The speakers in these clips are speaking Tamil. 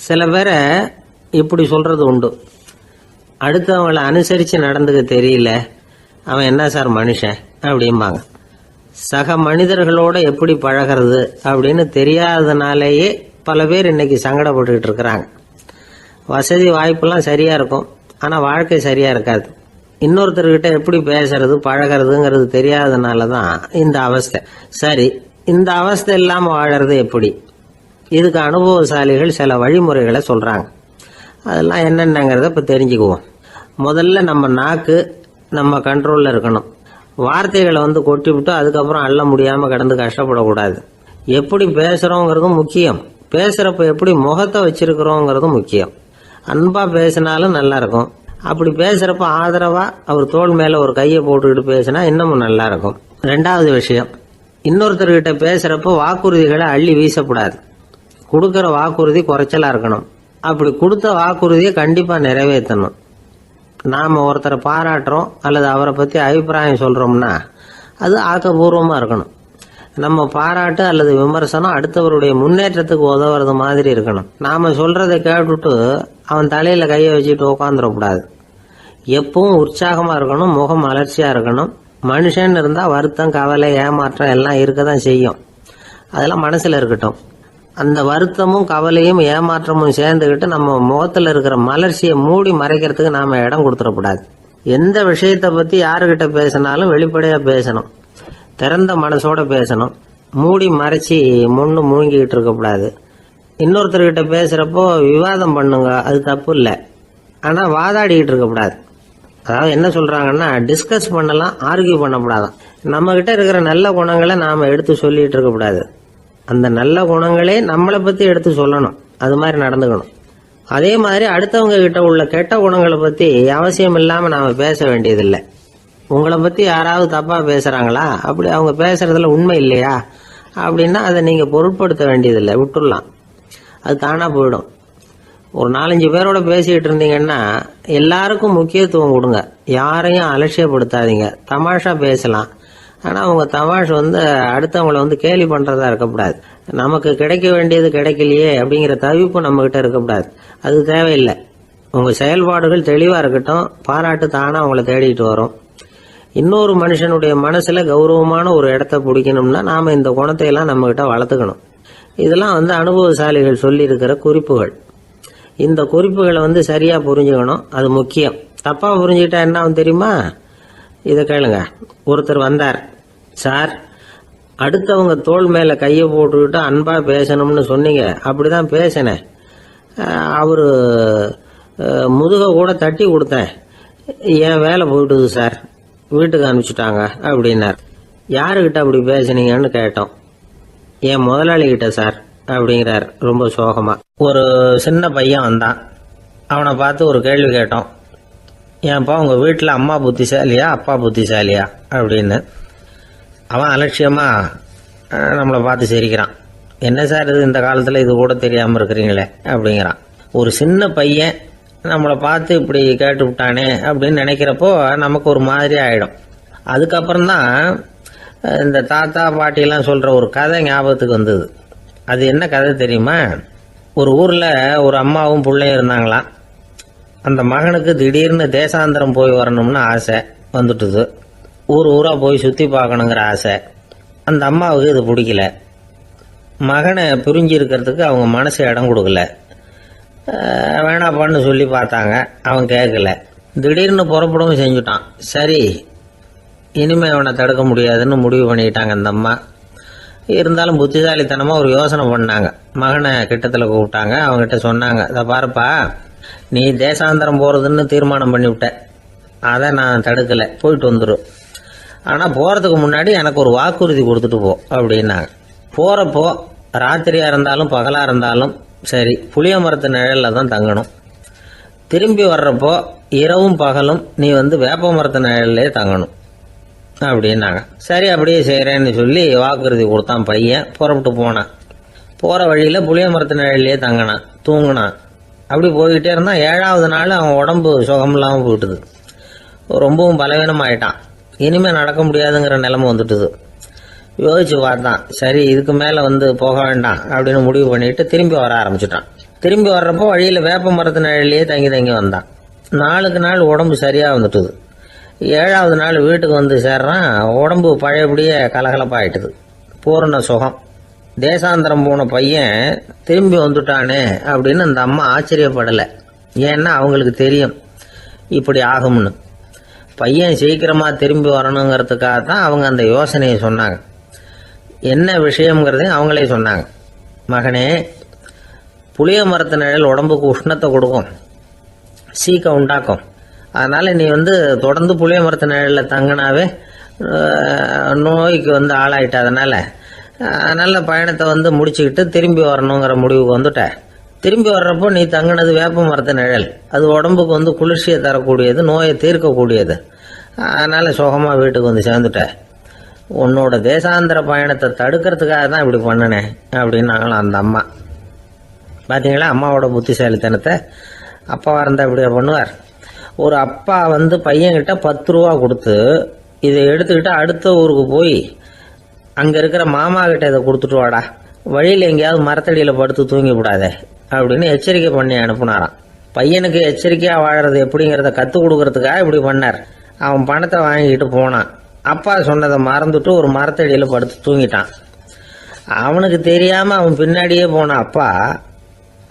சில பேரை இப்படி சொல்றது உண்டு, அடுத்தவங்களை அனுசரித்து நடந்துக்க தெரியல, அவன் என்ன சார் மனுஷன் அப்படிம்பாங்க. சக மனிதர்களோட எப்படி பழகிறது அப்படின்னு தெரியாததுனாலேயே பல பேர் இன்னைக்கு சங்கடப்பட்டுக்கிட்டு இருக்கிறாங்க. வசதி வாய்ப்பெல்லாம் சரியா இருக்கும், ஆனால் வாழ்க்கை சரியா இருக்காது. இன்னொருத்தர்கிட்ட எப்படி பேசுறது பழகிறதுங்கிறது தெரியாததுனால தான் இந்த அவஸ்தை. சரி, இந்த அவஸ்தை இல்லாமல் வாழறது எப்படி? இதுக்கு அனுபவசாலிகள் சில வழிமுறைகளை சொல்றாங்க. அதெல்லாம் என்னென்னங்கிறத இப்போ தெரிஞ்சுக்குவோம். முதல்ல நம்ம நாக்கு நம்ம கண்ட்ரோலில் இருக்கணும். வார்த்தைகளை கொட்டிவிட்டு அதுக்கப்புறம் அள்ள முடியாமல் கிடந்து கஷ்டப்படக்கூடாது. எப்படி பேசுகிறோங்கிறதும் முக்கியம், பேசுகிறப்ப எப்படி முகத்தை வச்சிருக்கிறோங்கிறதும் முக்கியம். அன்பாக பேசினாலும் நல்லா இருக்கும். அப்படி பேசுகிறப்ப ஆதரவாக அவர் தோள் மேலே ஒரு கையை போட்டுக்கிட்டு பேசினா இன்னமும் நல்லா இருக்கும். ரெண்டாவது விஷயம், இன்னொருத்தர்கிட்ட பேசுகிறப்ப வாக்குறுதிகளை அள்ளி வீசக்கூடாது. கொடுக்குற வாக்குறுதி குறைச்சலாக இருக்கணும். அப்படி கொடுத்த வாக்குறுதியை கண்டிப்பாக நிறைவேற்றணும். நாம் ஒருத்தரை பாராட்டுறோம் அல்லது அவரை பற்றி அபிப்பிராயம் சொல்கிறோம்னா அது ஆக்கப்பூர்வமாக இருக்கணும். நம்ம பாராட்டு அல்லது விமர்சனம் அடுத்தவருடைய முன்னேற்றத்துக்கு உதவுறது மாதிரி இருக்கணும். நாம் சொல்கிறத கேட்டுட்டு அவன் தலையில் கையை வச்சுட்டு உட்காந்துடக்கூடாது. எப்பவும் உற்சாகமாக இருக்கணும், முகம் மலர்ச்சியாக இருக்கணும். மனுஷன் இருந்தால் வருத்தம், கவலை, ஏமாற்றம் எல்லாம் இருக்க தான் செய்யும். அதெல்லாம் மனசில் இருக்கட்டும். அந்த வருத்தமும் கவலையும் ஏமாற்றமும் சேர்ந்துக்கிட்டு நம்ம முகத்தில் இருக்கிற மலர்ச்சியை மூடி மறைக்கிறதுக்கு நாம் இடம் கொடுத்துடக்கூடாது. எந்த விஷயத்தை பற்றி யாருக்கிட்ட பேசினாலும் வெளிப்படையாக பேசணும், திறந்த மனசோட பேசணும். மூடி மறைச்சி முன்னு மூழ்கிக்கிட்டு இருக்கக்கூடாது. இன்னொருத்தர்கிட்ட பேசுகிறப்போ விவாதம் பண்ணுங்க, அது தப்பு இல்லை. ஆனால் வாதாடிக்கிட்டு இருக்கக்கூடாது. அதாவது என்ன சொல்கிறாங்கன்னா, டிஸ்கஸ் பண்ணலாம், ஆர்கியூ பண்ணக்கூடாதான். நம்மக்கிட்ட இருக்கிற நல்ல குணங்களை நாம் எடுத்து சொல்லிகிட்டு இருக்கக்கூடாது. அந்த நல்ல குணங்களே நம்மளை பற்றி எடுத்து சொல்லணும், அது மாதிரி நடந்துக்கணும். அதே மாதிரி அடுத்தவங்க கிட்ட உள்ள கெட்ட குணங்களை பற்றி அவசியம் இல்லாமல் நாம் பேச வேண்டியதில்லை. உங்களை பற்றி யாராவது தப்பாக பேசுகிறாங்களா, அப்படி அவங்க பேசுகிறதுல உண்மை இல்லையா அப்படின்னா அதை நீங்கள் பொருட்படுத்த வேண்டியதில்லை, விட்டுடலாம். அது தானாக போயிடும். ஒரு 4-5 பேரோட பேசிக்கிட்டு இருந்தீங்கன்னா எல்லாருக்கும் முக்கியத்துவம் கொடுங்க, யாரையும் அலட்சியப்படுத்தாதீங்க. தமாஷா பேசலாம், ஆனால் அவங்க தமாஷ் அடுத்தவங்களை கேலி பண்ணுறதா இருக்கக்கூடாது. நமக்கு கிடைக்க வேண்டியது கிடைக்கலையே அப்படிங்கிற தவிப்பு நம்மக்கிட்ட இருக்கக்கூடாது, அது தேவையில்லை. உங்கள் செயல்பாடுகள் தெளிவாக இருக்கட்டும், பாராட்டு தானாக அவங்கள தேடிட்டு வரும். இன்னொரு மனுஷனுடைய மனசில் கௌரவமான ஒரு இடத்த பிடிக்கணும்னா நாம் இந்த குணத்தையெல்லாம் நம்மக்கிட்ட வளர்த்துக்கணும். இதெல்லாம் அனுபவசாலிகள் சொல்லியிருக்கிற குறிப்புகள். இந்த குறிப்புகளை சரியாக புரிஞ்சுக்கணும், அது முக்கியம். தப்பாக புரிஞ்சுக்கிட்டா என்ன ஆகும் தெரியுமா? இதை கேளுங்க. ஒருத்தர் வந்தார், சார் அடுத்தவங்க தோள் மேலே கையை போட்டுக்கிட்டு அன்பாக பேசணும்னு சொன்னீங்க, அப்படிதான் பேசினேன். அவர் முதுக கூட தட்டி கொடுத்தேன், என் வேலை போயிட்டுது சார், வீட்டுக்கு அனுப்பிச்சிட்டாங்க அப்படின்னார். யாருக்கிட்ட அப்படி பேசுனீங்கன்னு கேட்டோம். என் முதலாளிகிட்ட சார் அப்படிங்கிறார் ரொம்ப சோகமா. ஒரு சின்ன பையன் வந்தான், அவனை பார்த்து ஒரு கேள்வி கேட்டோம். ஏன்ப்பா உங்கள் வீட்டில் அம்மா புத்திசாலியா அப்பா புத்திசாலியா அப்படின்னு. அவன் அலட்சியமா நம்மளை பார்த்து சிரிக்கிறான். என்ன சார் இது, இந்த காலத்தில் இது கூட தெரியாமல் இருக்கிறீங்களே அப்படிங்கிறான். ஒரு சின்ன பையன் நம்மளை பார்த்து இப்படி கேட்டு விட்டானே அப்படின்னு நினைக்கிறப்போ நமக்கு ஒரு மாதிரி ஆகிடும். அதுக்கப்புறம்தான் இந்த தாத்தா பாட்டிலாம் சொல்கிற ஒரு கதை ஞாபகத்துக்கு வந்தது. அது என்ன கதை தெரியுமா? ஒரு ஊரில் ஒரு அம்மாவும் பிள்ளையும் இருந்தாங்களாம். அந்த மகனுக்கு திடீர்னு தேசாந்திரம் போய் வரணும்னு ஆசை வந்துட்டுது. ஊராக போய் சுற்றி பார்க்கணுங்கிற ஆசை. அந்த அம்மாவுக்கு இது பிடிக்கல. மகனை பிரிஞ்சு இருக்கிறதுக்கு அவங்க மனசு இடம் கொடுக்கல. வேணாப்பான்னு சொல்லி பார்த்தாங்க, அவன் கேட்கல. திடீர்னு புறப்படவும் செஞ்சுட்டான். சரி, இனிமே அவனை தடுக்க முடியாதுன்னு முடிவு பண்ணிக்கிட்டாங்க அந்த அம்மா. இருந்தாலும் புத்திசாலித்தனமாக ஒரு யோசனை பண்ணாங்க. மகனை கிட்டத்தில் கூப்பிட்டாங்க, அவங்ககிட்ட சொன்னாங்க, இதை பாருப்பா, நீ தேசாந்திரம் போகிறதுன்னு தீர்மானம் பண்ணிவிட்ட, அதை நான் தடுக்கலை, போயிட்டு வந்துடும். ஆனால் போகிறதுக்கு முன்னாடி எனக்கு ஒரு வாக்குறுதி கொடுத்துட்டு போ அப்படின்னாங்க. போகிறப்போ ராத்திரியாக இருந்தாலும் பகலாக இருந்தாலும் சரி புளிய மரத்து நிழலில் தான் தங்கணும். திரும்பி வர்றப்போ இரவும் பகலும் நீ வேப்ப மரத்து நிழல்லே தங்கணும் அப்படின்னாங்க. சரி அப்படியே செய்கிறேன்னு சொல்லி வாக்குறுதி கொடுத்தான் பையன். புறப்பட்டு போனான். போகிற வழியில் புளிய மரத்து நிழல்லே தங்கினான், தூங்கினான். அப்படி போய்கிட்டே இருந்தான். 7ஆவது நாள் அவன் உடம்பு சுகமில்லாமல் போயிட்டுது. ரொம்பவும் பலவீனமாயிட்டான். இனிமேல் நடக்க முடியாதுங்கிற நிலைமை வந்துட்டுது. யோசிச்சு பார்த்தான், சரி இதுக்கு மேலே போக வேண்டாம் அப்படின்னு முடிவு பண்ணிட்டு திரும்பி வர ஆரம்பிச்சிட்டான். திரும்பி வர்றப்போ வழியில் வேப்ப மரத்து நிழலையே தங்கி தங்கி வந்தான். நாளுக்கு நாள் உடம்பு சரியாக வந்துட்டுது. 7வது நாள் வீட்டுக்கு வந்து சேர்றான். உடம்பு பழையபடியே கலகலப்பாயிட்டுது. பூரண சுகம். தேசாந்திரம் போன பையன் திரும்பி வந்துட்டானே அப்படின்னு அந்த அம்மா ஆச்சரியப்படலை. ஏன்னா அவங்களுக்கு தெரியும் இப்படி ஆகும்னு. பையன் சீக்கிரமாக திரும்பி வரணுங்கிறதுக்காக தான் அவங்க அந்த யோசனையை சொன்னாங்க. என்ன விஷயங்கிறதையும் அவங்களே சொன்னாங்க. மகனே, புளிய மரத்து நிழல் உடம்புக்கு உஷ்ணத்தை கொடுக்கும், சீக்க உண்டாக்கும். அதனால் நீ தொடர்ந்து புளிய மரத்து நிழலில் தங்கினாவே நோய்க்கு ஆளாயிட்ட. அதனால் பயணத்தை முடிச்சுக்கிட்டு திரும்பி வரணுங்கிற முடிவுக்கு வந்துட்ட. திரும்பி வர்றப்போ நீ தங்கினது வேப்ப மரத்து நிழல். அது உடம்புக்கு குளிர்ச்சியை தரக்கூடியது, நோயை தீர்க்கக்கூடியது. அதனால் சுகமாக வீட்டுக்கு சேர்ந்துட்ட. உன்னோட தேசாந்திர பயணத்தை தடுக்கிறதுக்காக தான் இப்படி பண்ணினேன் அப்படின்னாங்களாம் அந்த அம்மா. பார்த்தீங்களா அம்மாவோட புத்திசாலித்தனத்தை? அப்பாவாக இருந்தால் இப்படியா பண்ணுவார்? ஒரு அப்பா பையன்கிட்ட 10 ரூபா கொடுத்து இதை எடுத்துக்கிட்டு அடுத்த ஊருக்கு போய் அங்கே இருக்கிற மாமா கிட்ட இதை கொடுத்துட்டு வாடா, வழியில் எங்கேயாவது மரத்தடியில் படுத்து தூங்கி விடாதே அப்படின்னு எச்சரிக்கை பண்ணி அனுப்புனாராம். பையனுக்கு எச்சரிக்கையாக வாழறது எப்படிங்கிறத கற்றுக் கொடுக்கறதுக்காக இப்படி பண்ணார். அவன் பணத்தை வாங்கிட்டு போனான். அப்பா சொன்னதை மறந்துட்டு ஒரு மரத்தடியில் படுத்து தூங்கிட்டான். அவனுக்கு தெரியாமல் அவன் பின்னாடியே போன அப்பா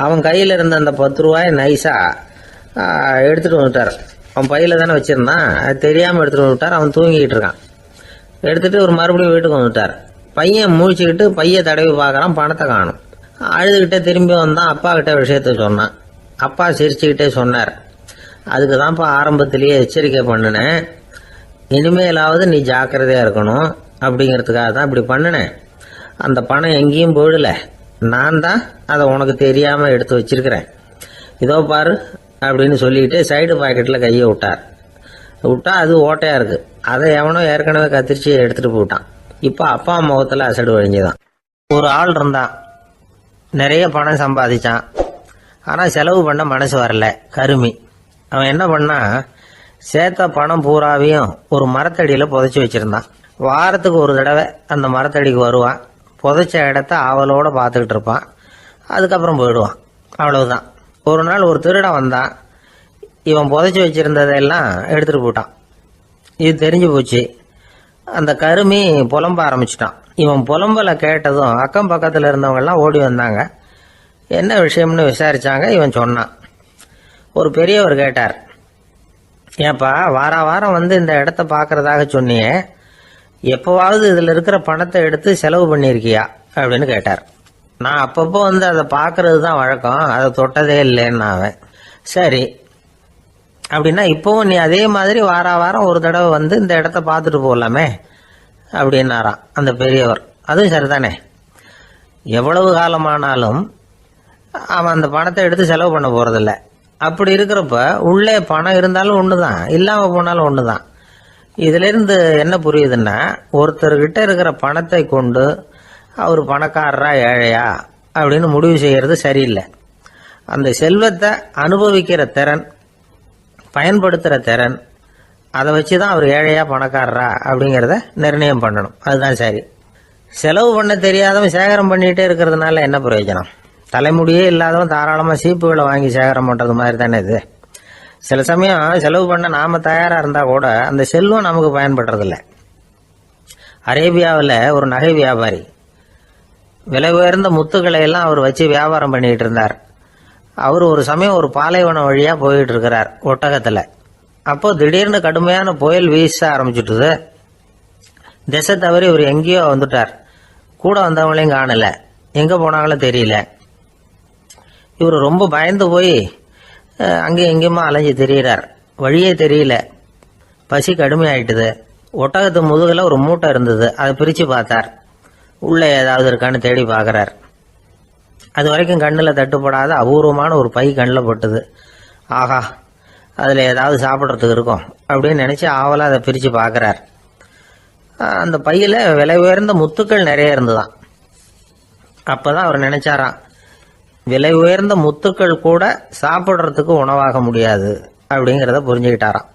அவன் கையில் இருந்த அந்த 10 ரூபாயை நைஸாக எடுத்துகிட்டு வந்துட்டார். அவன் பையில் தானே வச்சுருந்தான், அது தெரியாமல் எடுத்துகிட்டு வந்துட்டார். அவன் தூங்கிக்கிட்டு இருக்கான். எடுத்துகிட்டு ஒரு மறுபடியும் வீட்டுக்கு வந்துட்டார். பையன் முழிச்சுக்கிட்டு பையை தடவி பார்க்குறான், பணத்தை காணும். அழுதுகிட்டே திரும்பி வந்தான். அப்பா கிட்ட விஷயத்த சொன்னான். அப்பா சிரிச்சுக்கிட்டே சொன்னார், அதுக்கு தான்ப்பா ஆரம்பத்திலேயே எச்சரிக்கை பண்ணினேன், இனிமேலாவது நீ ஜாக்கிரதையாக இருக்கணும் அப்படிங்கிறதுக்காக தான் இப்படி பண்ணினேன். அந்த பணம் எங்கேயும் போயிடலை, நான் தான் அதை உனக்கு தெரியாமல் எடுத்து வச்சிருக்கிறேன். இதோ பாரு அப்படின்னு சொல்லிட்டு சைடு பாக்கெட்டில் கையை விட்டா அது ஓட்டையாக இருக்குது. அதை எவனோ ஏற்கனவே கத்திரிச்சு எடுத்துகிட்டு போட்டான். இப்போ அப்பா முகத்தில் அசடு வழிஞ்சுதான். ஒரு ஆள் இருந்தான், நிறைய பணம் சம்பாதிச்சான். ஆனால் செலவு பண்ண மனசு வரல, கருமி. அவன் என்ன பண்ணா, சேர்த்த பணம் பூராவையும் ஒரு மரத்தடியில் புதைச்சி வச்சுருந்தான். வாரத்துக்கு ஒரு தடவை அந்த மரத்தடிக்கு வருவான். புதைச்ச இடத்த ஆவலோடு பார்த்துக்கிட்டு இருப்பான். அதுக்கப்புறம் போயிடுவான். அவ்வளவுதான். ஒரு நாள் ஒரு திருடன் வந்தான். இவன் புதைச்சி வச்சுருந்ததெல்லாம் எடுத்துகிட்டு போட்டான். இது தெரிஞ்சு போச்சு. அந்த கருமி புலம்ப ஆரம்பிச்சிட்டான். இவன் புலம்பலை கேட்டதும் அக்கம் பக்கத்தில் இருந்தவங்கெல்லாம் ஓடி வந்தாங்க. என்ன விஷயம்னு விசாரித்தாங்க. இவன் சொன்னான். ஒரு பெரியவர் கேட்டார், ஏப்பா வாரம் இந்த இடத்த பார்க்கறதாக சொன்னியே, எப்போவாவது இதில் இருக்கிற பணத்தை எடுத்து செலவு பண்ணியிருக்கியா அப்படின்னு கேட்டார். நான் அப்பப்போ அதை பார்க்கறது தான் வழக்கம், அதை தொட்டதே இல்லைன்னு அவன். சரி அப்படின்னா இப்போவும் நீ அதே மாதிரி வாரம் ஒரு தடவை இந்த இடத்த பார்த்துட்டு போகலாமே அப்படின்னாராம் அந்த பெரியவர். அதுவும் சரிதானே, எவ்வளவு காலமானாலும் அவன் அந்த பணத்தை எடுத்து செலவு பண்ண போகிறதில்ல. அப்படி இருக்கிறப்ப உள்ளே பணம் இருந்தாலும் ஒன்று தான், இல்லாமல் போனாலும் ஒன்று தான். இதிலிருந்து என்ன புரியுதுன்னா, ஒருத்தர்கிட்ட இருக்கிற பணத்தை கொண்டு அவர் பணக்காரரா ஏழையா அப்படின்னு முடிவு செய்கிறது சரியில்லை. அந்த செல்வத்தை அனுபவிக்கிற திறன், பயன்படுத்துகிற திறன், அதை வச்சு தான் அவர் ஏழையா பணக்காரரா அப்படிங்கிறத நிர்ணயம் பண்ணணும். அதுதான் சரி. செலவு பண்ண தெரியாதவன் சேகரம் பண்ணிகிட்டே இருக்கிறதுனால என்ன பிரயோஜனம்? தலைமுடியே இல்லாதவன் தாராளமாக சீப்புகளை வாங்கி சேகரம் பண்ணுறது மாதிரி தானே இது. சில சமயம் செலவு பண்ண நாம் தயாராக இருந்தால் கூட அந்த செல்வம் நமக்கு பயன்படுறதில்ல. அரேபியாவில் ஒரு நகை வியாபாரி விலை உயர்ந்த முத்துக்களை எல்லாம் அவர் வச்சு வியாபாரம் பண்ணிகிட்டு இருந்தார். அவர் ஒரு சமயம் ஒரு பாலைவனம் வழியாக போயிட்டு இருக்கிறார் ஒட்டகத்தில். அப்போது திடீர்னு கடுமையான புயல் வீச ஆரம்பிச்சுட்டுது. திசை தவறி இவர் எங்கேயோ வந்துட்டார். கூட வந்தவங்களையும் காணலை, எங்கே போனாங்களோ தெரியல. இவர் ரொம்ப பயந்து போய் அங்கேயும் எங்கேயுமா அலைஞ்சு திரியிறார். வழியே தெரியல. பசி கடுமையாயிட்டுது. ஒட்டகத்து முதுகில் ஒரு மூட்டை இருந்தது. அதை பிரித்து பார்த்தார். உள்ளே ஏதாவது இருக்கான்னு தேடி பார்க்குறார். அது வரைக்கும் கண்ணில் தட்டுப்படாத அபூர்வமான ஒரு பை கண்ணில் பட்டுது. ஆஹா, அதில் ஏதாவது சாப்பிட்றதுக்கு இருக்கும் அப்படின்னு நினச்சி ஆவலாக அதை பிரித்து பார்க்குறார். அந்த பையில் விலை உயர்ந்த முத்துக்கள் நிறைய இருந்துதான். அப்போ தான் அவர் நினச்சாராம், விலை உயர்ந்த முத்துக்கள் கூட சாப்பிட்றதுக்கு உணவாக முடியாது அப்படிங்கிறத புரிஞ்சுக்கிட்டாராம்.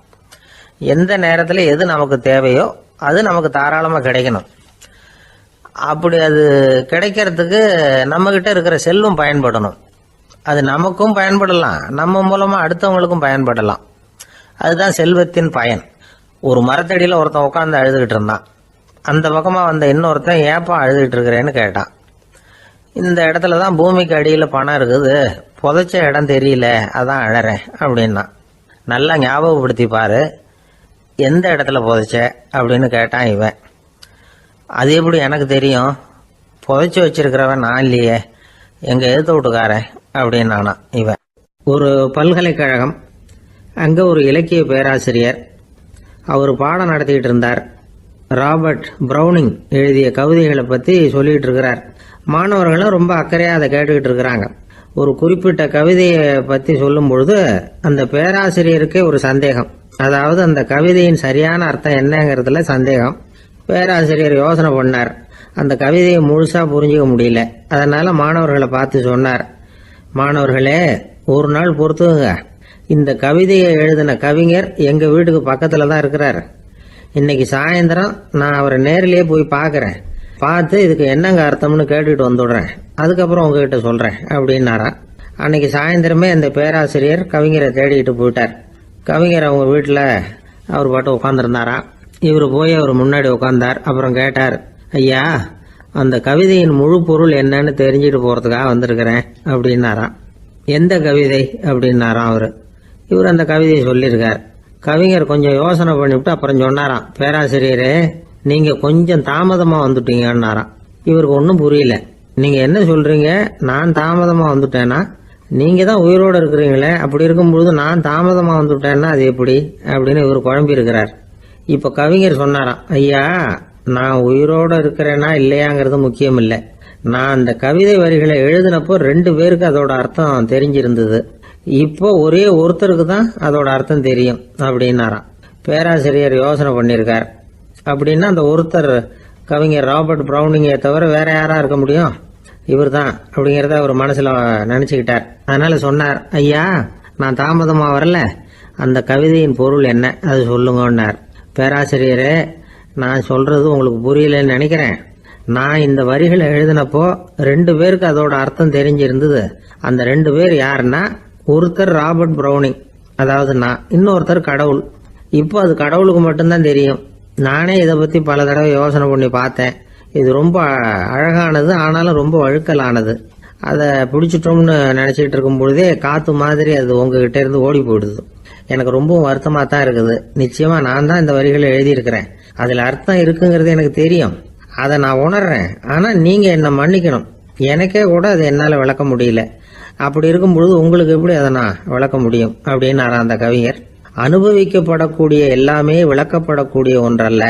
எந்த நேரத்தில் எது நமக்கு தேவையோ அது நமக்கு தாராளமாக கிடைக்கணும். அப்படி அது கிடைக்கிறதுக்கு நம்மக்கிட்ட இருக்கிற செல்வம் பயன்படணும். அது நமக்கும் பயன்படலாம், நம்ம மூலமா அடுத்தவங்களுக்கும் பயன்படலாம். அதுதான் செல்வத்தின் பயன். ஒரு மரத்தடியில் ஒருத்தன் உட்காந்து அழுதுகிட்டு இருந்தான். அந்த பக்கமா வந்த இன்னொருத்தன் ஏப்பா அழுதுகிட்டு இருக்கிறேன்னு கேட்டான். இந்த இடத்துல தான் பூமிக்கு அடியில் பணம் இருக்குது, புதைச்ச இடம் தெரியல, அதான் அழறேன் அப்படின்னா. நல்லா ஞாபகப்படுத்தி பாரு, எந்த இடத்துல புதைச்ச அப்படின்னு கேட்டான் இவன். அது எப்படி எனக்கு தெரியும், புதைச்சி வச்சிருக்கிறவன் நான் இல்லையே, எங்க எழுத்து வீட்டுக்காரன் அப்படின்னானா இவன். ஒரு பல்கலைக்கழகம், அங்கே ஒரு இலக்கிய பேராசிரியர், அவர் பாடம் நடத்திக்கிட்டு இருந்தார். ராபர்ட் ப்ரௌனிங் எழுதிய கவிதைகளை பற்றி சொல்லிகிட்டு இருக்கிறார். மாணவர்களும் ரொம்ப அக்கறையாக அதை கேட்டுக்கிட்டு இருக்கிறாங்க. ஒரு குறிப்பிட்ட கவிதையை பற்றி சொல்லும் பொழுது அந்த பேராசிரியருக்கே ஒரு சந்தேகம். அதாவது அந்த கவிதையின் சரியான அர்த்தம் என்னங்கிறதுல சந்தேகம். பேராசிரியர் யோசனை பண்ணார். அந்த கவிதையை முழுசாக புரிஞ்சிக்க முடியல. அதனால் மாணவர்களை பார்த்து சொன்னார், மாணவர்களே, ஒரு நாள் பொறுத்துங்க, இந்த கவிதையை எழுதின கவிஞர் எங்கள் வீட்டுக்கு பக்கத்தில் தான் இருக்கிறார். இன்னைக்கு சாயந்தரம் நான் அவரை நேரிலேயே போய் பார்க்குறேன். பார்த்து இதுக்கு என்னங்க அர்த்தம்னு கேட்டுட்டு வந்துடுறேன். அதுக்கப்புறம் உங்ககிட்ட சொல்கிறேன் அப்படின்னாராம். அன்னைக்கு சாயந்தரமே அந்த பேராசிரியர் கவிஞரை தேடிக்கிட்டு போயிட்டார். கவிஞர் அவங்க வீட்டில் அவர் பாட்டு உட்காந்துருந்தாராம். இவர் போய் அவர் முன்னாடி உட்காந்தார். அப்புறம் கேட்டார், ஐயா, அந்த கவிதையின் முழு பொருள் என்னன்னு தெரிஞ்சுட்டு போகிறதுக்காக வந்திருக்கிறேன் அப்படின்னாராம். எந்த கவிதை அப்படின்னாராம் அவர். இவர் அந்த கவிதையை சொல்லியிருக்கார். கவிஞர் கொஞ்சம் யோசனை பண்ணிவிட்டு அப்புறம் சொன்னாராம், பேராசிரியரே, நீங்கள் கொஞ்சம் தாமதமாக வந்துட்டீங்கன்னாராம். இவருக்கு ஒன்றும் புரியல. நீங்கள் என்ன சொல்கிறீங்க, நான் தாமதமாக வந்துட்டேன்னா? நீங்கள் தான் உயிரோடு இருக்கிறீங்களே, அப்படி இருக்கும்பொழுது நான் தாமதமாக வந்துட்டேன்னா அது எப்படி அப்படின்னு இவர் குழம்பி இருக்கிறார். இப்போ கவிஞர் சொன்னாராம், ஐயா, நான் உயிரோடு இருக்கிறேன்னா இல்லையாங்கிறது முக்கியம் இல்லை. நான் அந்த கவிதை வரிகளை எழுதினப்போ 2 பேருக்கு அதோட அர்த்தம் தெரிஞ்சிருந்தது. இப்போ ஒரே ஒருத்தருக்கு தான் அதோட அர்த்தம் தெரியும் அப்படின்னாராம். பேராசிரியர் யோசனை பண்ணியிருக்கார். அப்படின்னா அந்த ஒருத்தர் கவிஞர் ராபர்ட் ப்ரௌனிங்கை தவிர வேற யாரா இருக்க முடியும்? இவர் தான் அப்படிங்கிறத அவர் மனசில் நினச்சிக்கிட்டார். அதனால சொன்னார், ஐயா, நான் தாமதமாக வரல, அந்த கவிதையின் பொருள் என்ன அது சொல்லுங்கன்னார். பேராசிரியரே, நான் சொல்றது உங்களுக்கு புரியலன்னு நினைக்கிறேன். நான் இந்த வரிகளை எழுதினப்போ 2 பேருக்கு அதோட அர்த்தம் தெரிஞ்சிருந்தது. அந்த 2 பேர் யாருன்னா, ஒருத்தர் ராபர்ட் ப்ரௌனிங், அதாவது நான், இன்னொருத்தர் கடவுள். இப்போ அது கடவுளுக்கு மட்டும்தான் தெரியும். நானே இதை பற்றி பல தடவை யோசனை பண்ணி பார்த்தேன். இது ரொம்ப அழகானது, ஆனாலும் ரொம்ப வழுக்கலானது. அதை பிடிச்சிட்டோம்னு நினச்சிக்கிட்டு இருக்கும் பொழுதே காற்று மாதிரி அது உங்ககிட்ட இருந்து ஓடி போயிடுது. எனக்கு ரொம்பவும் வருத்தமாக தான் இருக்குது. நிச்சயமாக நான் தான் இந்த வரிகளை எழுதியிருக்கிறேன். அதில் அர்த்தம் இருக்குங்கிறது எனக்கு தெரியும், அதை நான் உணர்றேன். ஆனால் நீங்கள் என்னை மன்னிக்கணும், எனக்கே கூட அதை என்னால் விளக்க முடியல. அப்படி இருக்கும் பொழுது உங்களுக்கு எப்படி அதை நான் விளக்க முடியும் அப்படின்னாரா அந்த கவிஞர். அனுபவிக்கப்படக்கூடிய எல்லாமே விளக்கப்படக்கூடிய ஒன்றல்ல,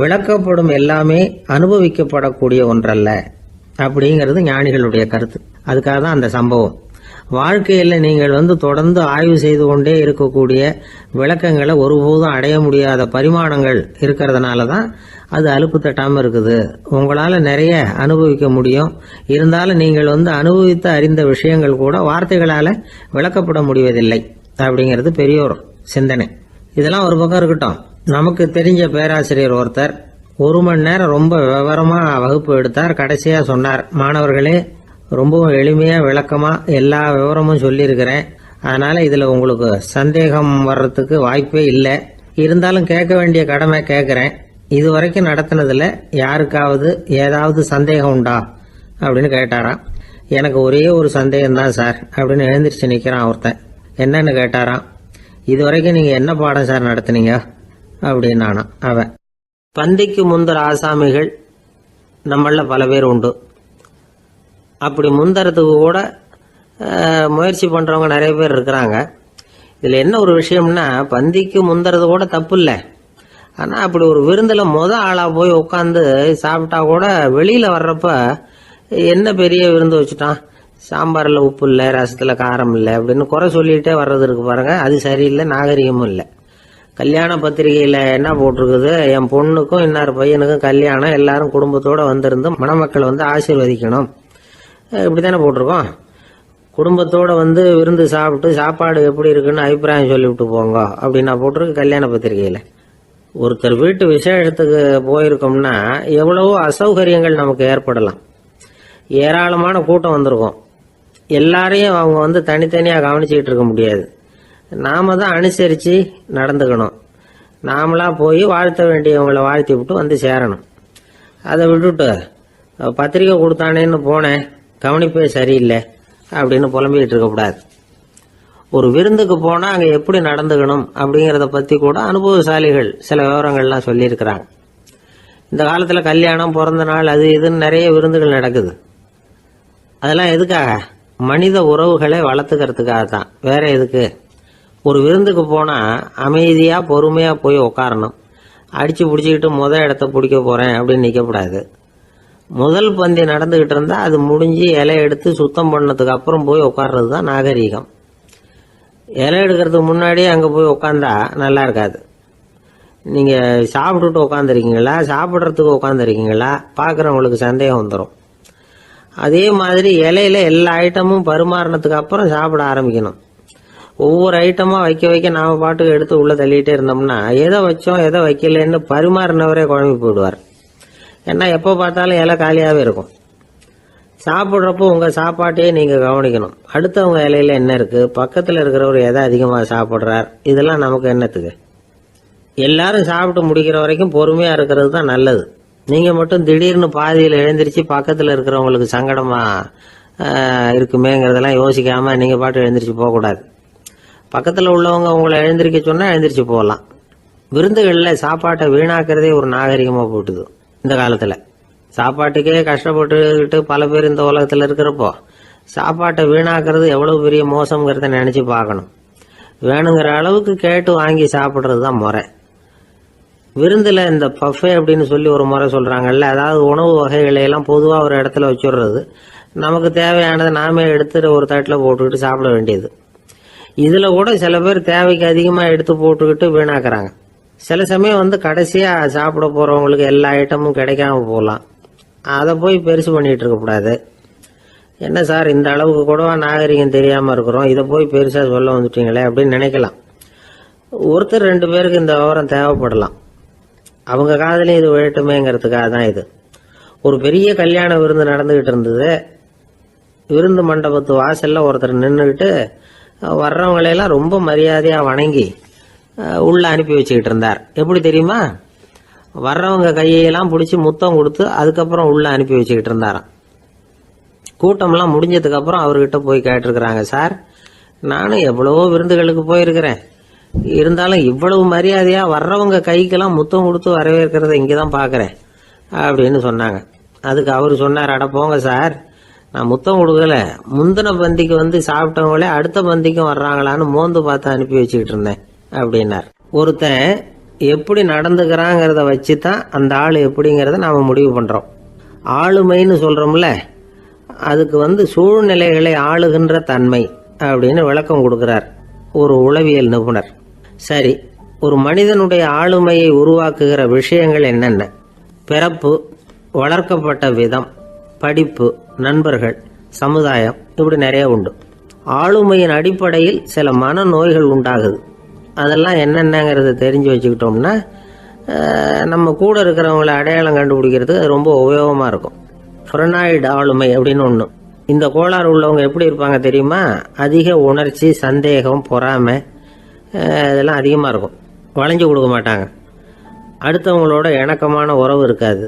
விளக்கப்படும் எல்லாமே அனுபவிக்கப்படக்கூடிய ஒன்றல்ல அப்படிங்கிறது ஞானிகளுடைய கருத்து. அதுக்காக தான் அந்த சம்பவம். வாழ்க்கையில் நீங்கள் தொடர்ந்து ஆய்வு செய்து கொண்டே இருக்கக்கூடிய விளக்கங்களை ஒருபோதும் அடைய முடியாத பரிமாணங்கள் இருக்கிறதுனால தான் அது அலுப்பு தட்டாமல் இருக்குது. உங்களால் நிறைய அனுபவிக்க முடியும், இருந்தாலும் நீங்கள் அனுபவித்து அறிந்த விஷயங்கள் கூட வார்த்தைகளால் விளக்கப்பட முடிவதில்லை அப்படிங்கிறது பெரியோர் சிந்தனை. இதெல்லாம் ஒரு பக்கம் இருக்கட்டும். நமக்கு தெரிஞ்ச பேராசிரியர் ஒருத்தர் 1 மணி நேரம் ரொம்ப விவரமாக வகுப்பு எடுத்தார். கடைசியாக சொன்னார், மாணவர்களே, ரொம்பவும் எளிமையாக விளக்கமாக எல்லா விவரமும் சொல்லியிருக்கிறேன். அதனால் இதில் உங்களுக்கு சந்தேகம் வர்றதுக்கு வாய்ப்பே இல்லை. இருந்தாலும் கேட்க வேண்டிய கடமை கேட்குறேன். இது வரைக்கும் நடத்தினதில் யாருக்காவது ஏதாவது சந்தேகம் உண்டா அப்படின்னு கேட்டாராம். எனக்கு ஒரே ஒரு சந்தேகம்தான் சார் அப்படின்னு எழுந்திரிச்சு நிற்கிறான் ஒருத்தன். என்னன்னு கேட்டாராம். இது வரைக்கும் நீங்கள் என்ன பாடம் சார் நடத்துனீங்க அப்படின்னானா அவன். பந்திக்கு முந்தர ஆசாமிகள் நம்மள பல பேர் உண்டு. அப்படி முந்தறதுக்கு கூட முயற்சி பண்ணுறவங்க நிறைய பேர் இருக்கிறாங்க. இதில் என்ன ஒரு விஷயம்னா, பந்திக்கு முந்தறது கூட தப்பு இல்லை. ஆனால் அப்படி ஒரு விருந்தில் ஆளாக போய் உட்காந்து சாப்பிட்டா கூட வெளியில் வர்றப்ப என்ன பெரிய விருந்து வச்சுட்டான், சாம்பாரில் உப்பு இல்லை, ரசத்தில் காரம் இல்லை அப்படின்னு குறை சொல்லிகிட்டே வர்றது இருக்கு பாருங்க. அது சரியில்லை, நாகரிகமும் இல்லை. கல்யாண பத்திரிகையில் என்ன போட்டிருக்குது, என் பொண்ணுக்கும் இன்னார் பையனுக்கும் கல்யாணம், எல்லாரும் குடும்பத்தோடு வந்திருந்து மணமக்கள் ஆசீர்வதிக்கணும், இப்படி தானே போட்டிருக்கோம். குடும்பத்தோடு விருந்து சாப்பிட்டு சாப்பாடு எப்படி இருக்குன்னு அபிப்பிராயம் சொல்லிவிட்டு போங்க அப்படின்னா போட்டிருக்கு கல்யாண பத்திரிகையில். ஒருத்தர் வீட்டு விசேஷத்துக்கு போயிருக்கோம்னா எவ்வளவோ அசௌகரியங்கள் நமக்கு ஏற்படலாம். ஏராளமான கூட்டம் வந்திருக்கும். எல்லாரையும் அவங்க வந்து தனித்தனியாக கவனிச்சுக்கிட்டு இருக்க முடியாது. நாம தான் அனுசரித்து நடந்துக்கணும். நாமளாக போய் வாழ்த்த வேண்டியவங்களை வாழ்த்தி விட்டு வந்து சேரணும். அதை விட்டுட்டு பத்திரிக்கை கொடுத்தானேன்னு போனேன், கவனிப்பே சரியில்லை அப்படின்னு புலம்பிக்கிட்டு இருக்கக்கூடாது. ஒரு விருந்துக்கு போனால் அங்கே எப்படி நடந்துக்கணும் அப்படிங்கிறத பற்றி கூட அனுபவசாலிகள் சில விவரங்கள்லாம் சொல்லியிருக்கிறாங்க. இந்த காலத்தில் கல்யாணம், பிறந்த நாள், அது இதுன்னு நிறைய விருந்துகள் நடக்குது. அதெல்லாம் எதுக்காக? மனித உறவுகளை வளர்த்துக்கிறதுக்காக தான், வேற எதுக்கு? ஒரு விருந்துக்கு போனால் அமைதியாக பொறுமையாக போய் உட்காரணும். அடித்து பிடிச்சிக்கிட்டு இடத்த பிடிக்க போகிறேன் அப்படின்னு நிற்கக்கூடாது. முதல் பந்தி நடந்துக்கிட்டு இருந்தால் அது முடிஞ்சு இலை எடுத்து சுத்தம் பண்ணதுக்கு அப்புறம் போய் உட்கார்றது தான் நாகரீகம். இலை எடுக்கிறதுக்கு முன்னாடியே அங்கே போய் உட்காந்தா நல்லா இருக்காது. நீங்கள் சாப்பிட்டுட்டு உட்காந்துருக்கீங்களா, சாப்பிட்றதுக்கு உட்காந்துருக்கீங்களா, பார்க்குறவங்களுக்கு சந்தேகம் வந்துடும். அதே மாதிரி இலையில எல்லா ஐட்டமும் பரிமாறினதுக்கு அப்புறம் சாப்பிட ஆரம்பிக்கணும். ஒவ்வொரு ஐட்டமாக வைக்க வைக்க நாம் பாட்டுக்கு எடுத்து உள்ளே தள்ளிகிட்டே இருந்தோம்னா எதை வச்சோம் எதை வைக்கலன்னு பரிமாறினவரே குழம்பி போயிடுவார். ஏன்னா எப்போ பார்த்தாலும் இலை காலியாகவே இருக்கும். சாப்பிட்றப்போ உங்கள் சாப்பாட்டையே நீங்கள் கவனிக்கணும். அடுத்தவங்க இலையில என்ன இருக்குது, பக்கத்தில் இருக்கிறவர் எதை அதிகமாக சாப்பிட்றார், இதெல்லாம் நமக்கு என்னத்துக்கு? எல்லாரும் சாப்பிட்டு முடிக்கிற வரைக்கும் பொறுமையாக இருக்கிறது தான் நல்லது. நீங்கள் மட்டும் திடீர்னு பாதியில் எழுந்திரிச்சு பக்கத்தில் இருக்கிறவங்களுக்கு சங்கடமாக இருக்குமேங்கிறதெல்லாம் யோசிக்காமல் நீங்கள் பாட்டு எழுந்திரிச்சு போகக்கூடாது. பக்கத்தில் உள்ளவங்க உங்களை எழுந்திரிக்க சொன்னால் எழுந்திரிச்சு போகலாம். விருந்துகளில் சாப்பாட்டை வீணாக்கிறதே ஒரு நாகரிகமாக போட்டுது. இந்த காலத்தில் சாப்பாட்டுக்கே கஷ்டப்பட்டுக்கிட்டு பல பேர் இந்த உலகத்தில் இருக்கிறப்போ சாப்பாட்டை வீணாக்கிறது எவ்வளோ பெரிய மோசங்கிறத நினச்சி பார்க்கணும். வேணுங்கிற அளவுக்கு கேட்டு வாங்கி சாப்பிட்றது தான் முறை. விருந்தில் இந்த பஃபே அப்படின்னு சொல்லி ஒரு முறை சொல்கிறாங்கல்ல, அதாவது உணவு வகைகளையெல்லாம் பொதுவாக ஒரு இடத்துல வச்சுடுறது, நமக்கு தேவையானதை நாமே எடுத்து ஒரு தட்டில் போட்டுக்கிட்டு சாப்பிட வேண்டியது. இதில் கூட சில பேர் தேவைக்கு அதிகமாக எடுத்து போட்டுக்கிட்டு வீணாக்குறாங்க. சில சமயம் வந்து கடைசியாக சாப்பிட போகிறவங்களுக்கு எல்லா ஐட்டமும் கிடைக்காம போகலாம். அதை போய் பெருசு பண்ணிகிட்டு இருக்கக்கூடாது. என்ன சார் இந்த அளவுக்கு கூடவா நாகரிகம் தெரியாமல் இருக்கிறோம், இதை போய் பெருசாக சொல்ல வந்துட்டீங்களே அப்படின்னு நினைக்கலாம். ஒருத்தர் 2 பேருக்கு இந்த விவரம் தேவைப்படலாம். அவங்க காதலையும் இது விழட்டுமேங்கிறதுக்காக தான் இது. ஒரு பெரிய கல்யாண விருந்து நடந்துக்கிட்டு இருந்தது. விருந்து மண்டபத்து வாசலில் ஒருத்தர் நின்றுக்கிட்டு வர்றவங்களையெல்லாம் ரொம்ப மரியாதையாக வணங்கி உள்ளே அனுப்பி வச்சுக்கிட்டு இருந்தார். எப்படி தெரியுமா? வர்றவங்க கையெல்லாம் பிடிச்சி முத்தம் கொடுத்து அதுக்கப்புறம் உள்ளே அனுப்பி வச்சுக்கிட்டு இருந்தாராம். கூட்டம்லாம் முடிஞ்சதுக்கப்புறம் அவர்கிட்ட போய் கேட்டிருக்கிறாங்க, சார் நானும் எவ்வளவோ விருந்துகளுக்கு போயிருக்கிறேன், இருந்தாலும் இவ்வளவு மரியாதையாக வர்றவங்க கைக்கெல்லாம் முத்தம் கொடுத்து வரவேற்கிறத இங்கே தான் பார்க்குறேன் அப்படின்னு சொன்னாங்க. அதுக்கு அவர் சொன்னார், அட போங்க சார், நான் முத்தம் கொடுக்கல, முந்தின பந்திக்கு வந்து சாப்பிட்டவங்களே அடுத்த பந்திக்கும் வர்றாங்களான்னு மோந்து பார்த்து அனுப்பி வச்சுக்கிட்டு இருந்தேன் அப்படின்னார். ஒருத்தன் எப்படி நடந்துக்கிறாங்கிறத வச்சு தான் அந்த ஆள் எப்படிங்கிறத நாம் முடிவு பண்ணுறோம். ஆளுமைன்னு சொல்கிறோம்ல, அதுக்கு வந்து சூழ்நிலைகளை ஆளுகின்ற தன்மை அப்படின்னு விளக்கம் கொடுக்குறார் ஒரு உளவியல் நிபுணர். சரி, ஒரு மனிதனுடைய ஆளுமையை உருவாக்குகிற விஷயங்கள் என்னென்ன? பிறப்பு, வளர்க்கப்பட்ட விதம், படிப்பு, நண்பர்கள், சமுதாயம், இப்படி நிறைய உண்டு. ஆளுமையின் அடிப்படையில் சில மனநோய்கள் உண்டாகுது. அதெல்லாம் என்னென்னங்கிறத தெரிஞ்சு வச்சுக்கிட்டோம்னா நம்ம கூட இருக்கிறவங்கள அடையாளம் கண்டுபிடிக்கிறது ரொம்ப உபயோகமாக இருக்கும். ஃப்ரெனாய்டு ஆளுமை அப்படின்னு ஒன்று. இந்த கோளாறு உள்ளவங்க எப்படி இருப்பாங்க தெரியுமா? அதிக உணர்ச்சி, சந்தேகம், பொறாமை இதெல்லாம் அதிகமாக இருக்கும். வளைஞ்சு கொடுக்க மாட்டாங்க. அடுத்தவங்களோட இணக்கமான உறவு இருக்காது.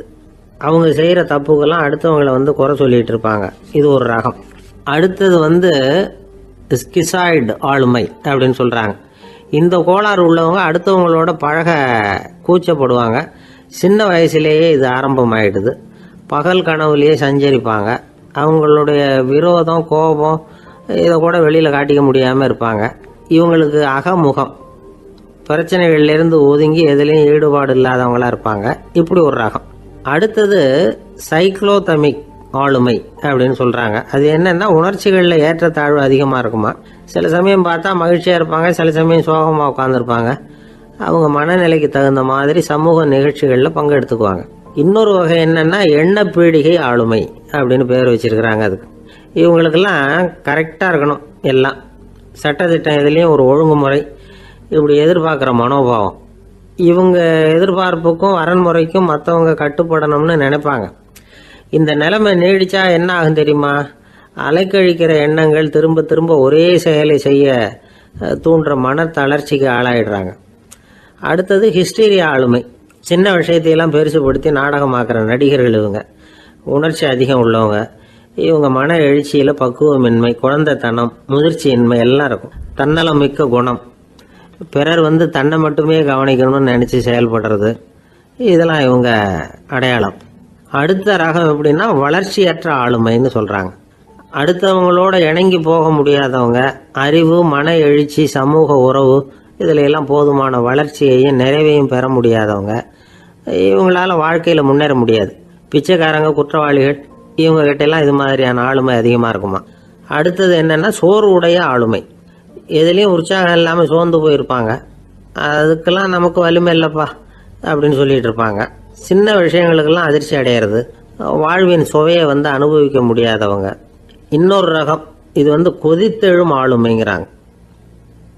அவங்க செய்கிற தப்புக்கெல்லாம் அடுத்தவங்களை வந்து குறை சொல்லிகிட்டு இருப்பாங்க. இது ஒரு ரகம். அடுத்தது வந்து ஸ்கிசாய்டு ஆளுமை அப்படின்னு சொல்கிறாங்க. இந்த கோளாறு உள்ளவங்க அடுத்தவங்களோட பழக கூச்சப்படுவாங்க. சின்ன வயசுலேயே இது ஆரம்பமாயிடுது. பகல் கனவுலேயே சஞ்சரிப்பாங்க. அவங்களுடைய விரோதம், கோபம் இதை கூட வெளியில் காட்டிக்க முடியாமல் இருப்பாங்க. இவங்களுக்கு அகமுகம், பிரச்சனைகள்லேருந்து ஒதுங்கி எதுலேயும் ஈடுபாடு இல்லாதவங்களாக இருப்பாங்க. இப்படி ஒரு ரகம். அடுத்தது சைக்ளோதமிக் ஆளுமை அப்படின்னு சொல்கிறாங்க. அது என்னென்னா உணர்ச்சிகளில் ஏற்றத்தாழ்வு அதிகமாக இருக்குமா. சில சமயம் பார்த்தா மகிழ்ச்சியாக இருப்பாங்க, சில சமயம் சோகமாக உட்காந்துருப்பாங்க. அவங்க மனநிலைக்கு தகுந்த மாதிரி சமூக நிகழ்ச்சிகளில் பங்கெடுத்துக்குவாங்க. இன்னொரு வகை என்னென்னா எண்ணெய் பீடிகை ஆளுமை அப்படின்னு பேர் வச்சிருக்கிறாங்க. அதுக்கு இவங்களுக்கெல்லாம் கரெக்டாக இருக்கணும், எல்லாம் சட்டத்திட்டம், இதுலேயும் ஒரு ஒழுங்குமுறை, இப்படி எதிர்பார்க்குற மனோபாவம். இவங்க எதிர்பார்ப்புக்கும் வரன்முறைக்கும் மற்றவங்க கட்டுப்படணும்னு நினைப்பாங்க. இந்த நிலைமை நீடிச்சா என்ன ஆகும் தெரியுமா? அலைக்கழிக்கிற எண்ணங்கள் திரும்ப திரும்ப ஒரே செயலை செய்ய தூண்டுற மன தளர்ச்சிக்கு ஆளாயிடுறாங்க. அடுத்தது ஹிஸ்டீரியா ஆளுமை. சின்ன விஷயத்தையெல்லாம் பெருசுபடுத்தி நாடகமாக்குற நடிகர்கள் இவங்க. உணர்ச்சி அதிகம் உள்ளவங்க. இவங்க மன எழுச்சியில் பக்குவமின்மை, குழந்தைத்தனம், முதிர்ச்சியின்மை எல்லாம் இருக்கும். தன்னலம் மிக்க குணம். பிறர் தன்னை மட்டுமே கவனிக்கணும்னு நினச்சி செயல்படுறது, இதெல்லாம் இவங்க அடையாளம். அடுத்த ரகம் எப்படின்னா வளர்ச்சியற்ற ஆளுமைன்னு சொல்கிறாங்க. அடுத்தவங்களோட இணங்கி போக முடியாதவங்க, அறிவு, மன எழுச்சி, சமூக உறவு இதில் எல்லாம் போதுமான வளர்ச்சியையும் நிறைவையும் பெற முடியாதவங்க. இவங்களால வாழ்க்கையில் முன்னேற முடியாது. பிச்சைக்காரங்க, குற்றவாளிகள் இவங்க கிட்டெல்லாம் இது மாதிரியான ஆளுமை அதிகமாக இருக்குமா. அடுத்தது என்னென்னா சோர்வுடைய ஆளுமை. எதுலேயும் உற்சாகம் இல்லாமல் சோர்ந்து போயிருப்பாங்க. அதுக்கெல்லாம் நமக்கு வலிமை இல்லைப்பா அப்படின்னு சொல்லிட்டு இருப்பாங்க. சின்ன விஷயங்களுக்கெல்லாம் அதிர்ச்சி அடையிறது, வாழ்வின் சுவையை அனுபவிக்க முடியாதவங்க. இன்னொரு ரகம் இது கொதித்தெழும் ஆளுமைங்கிறாங்க.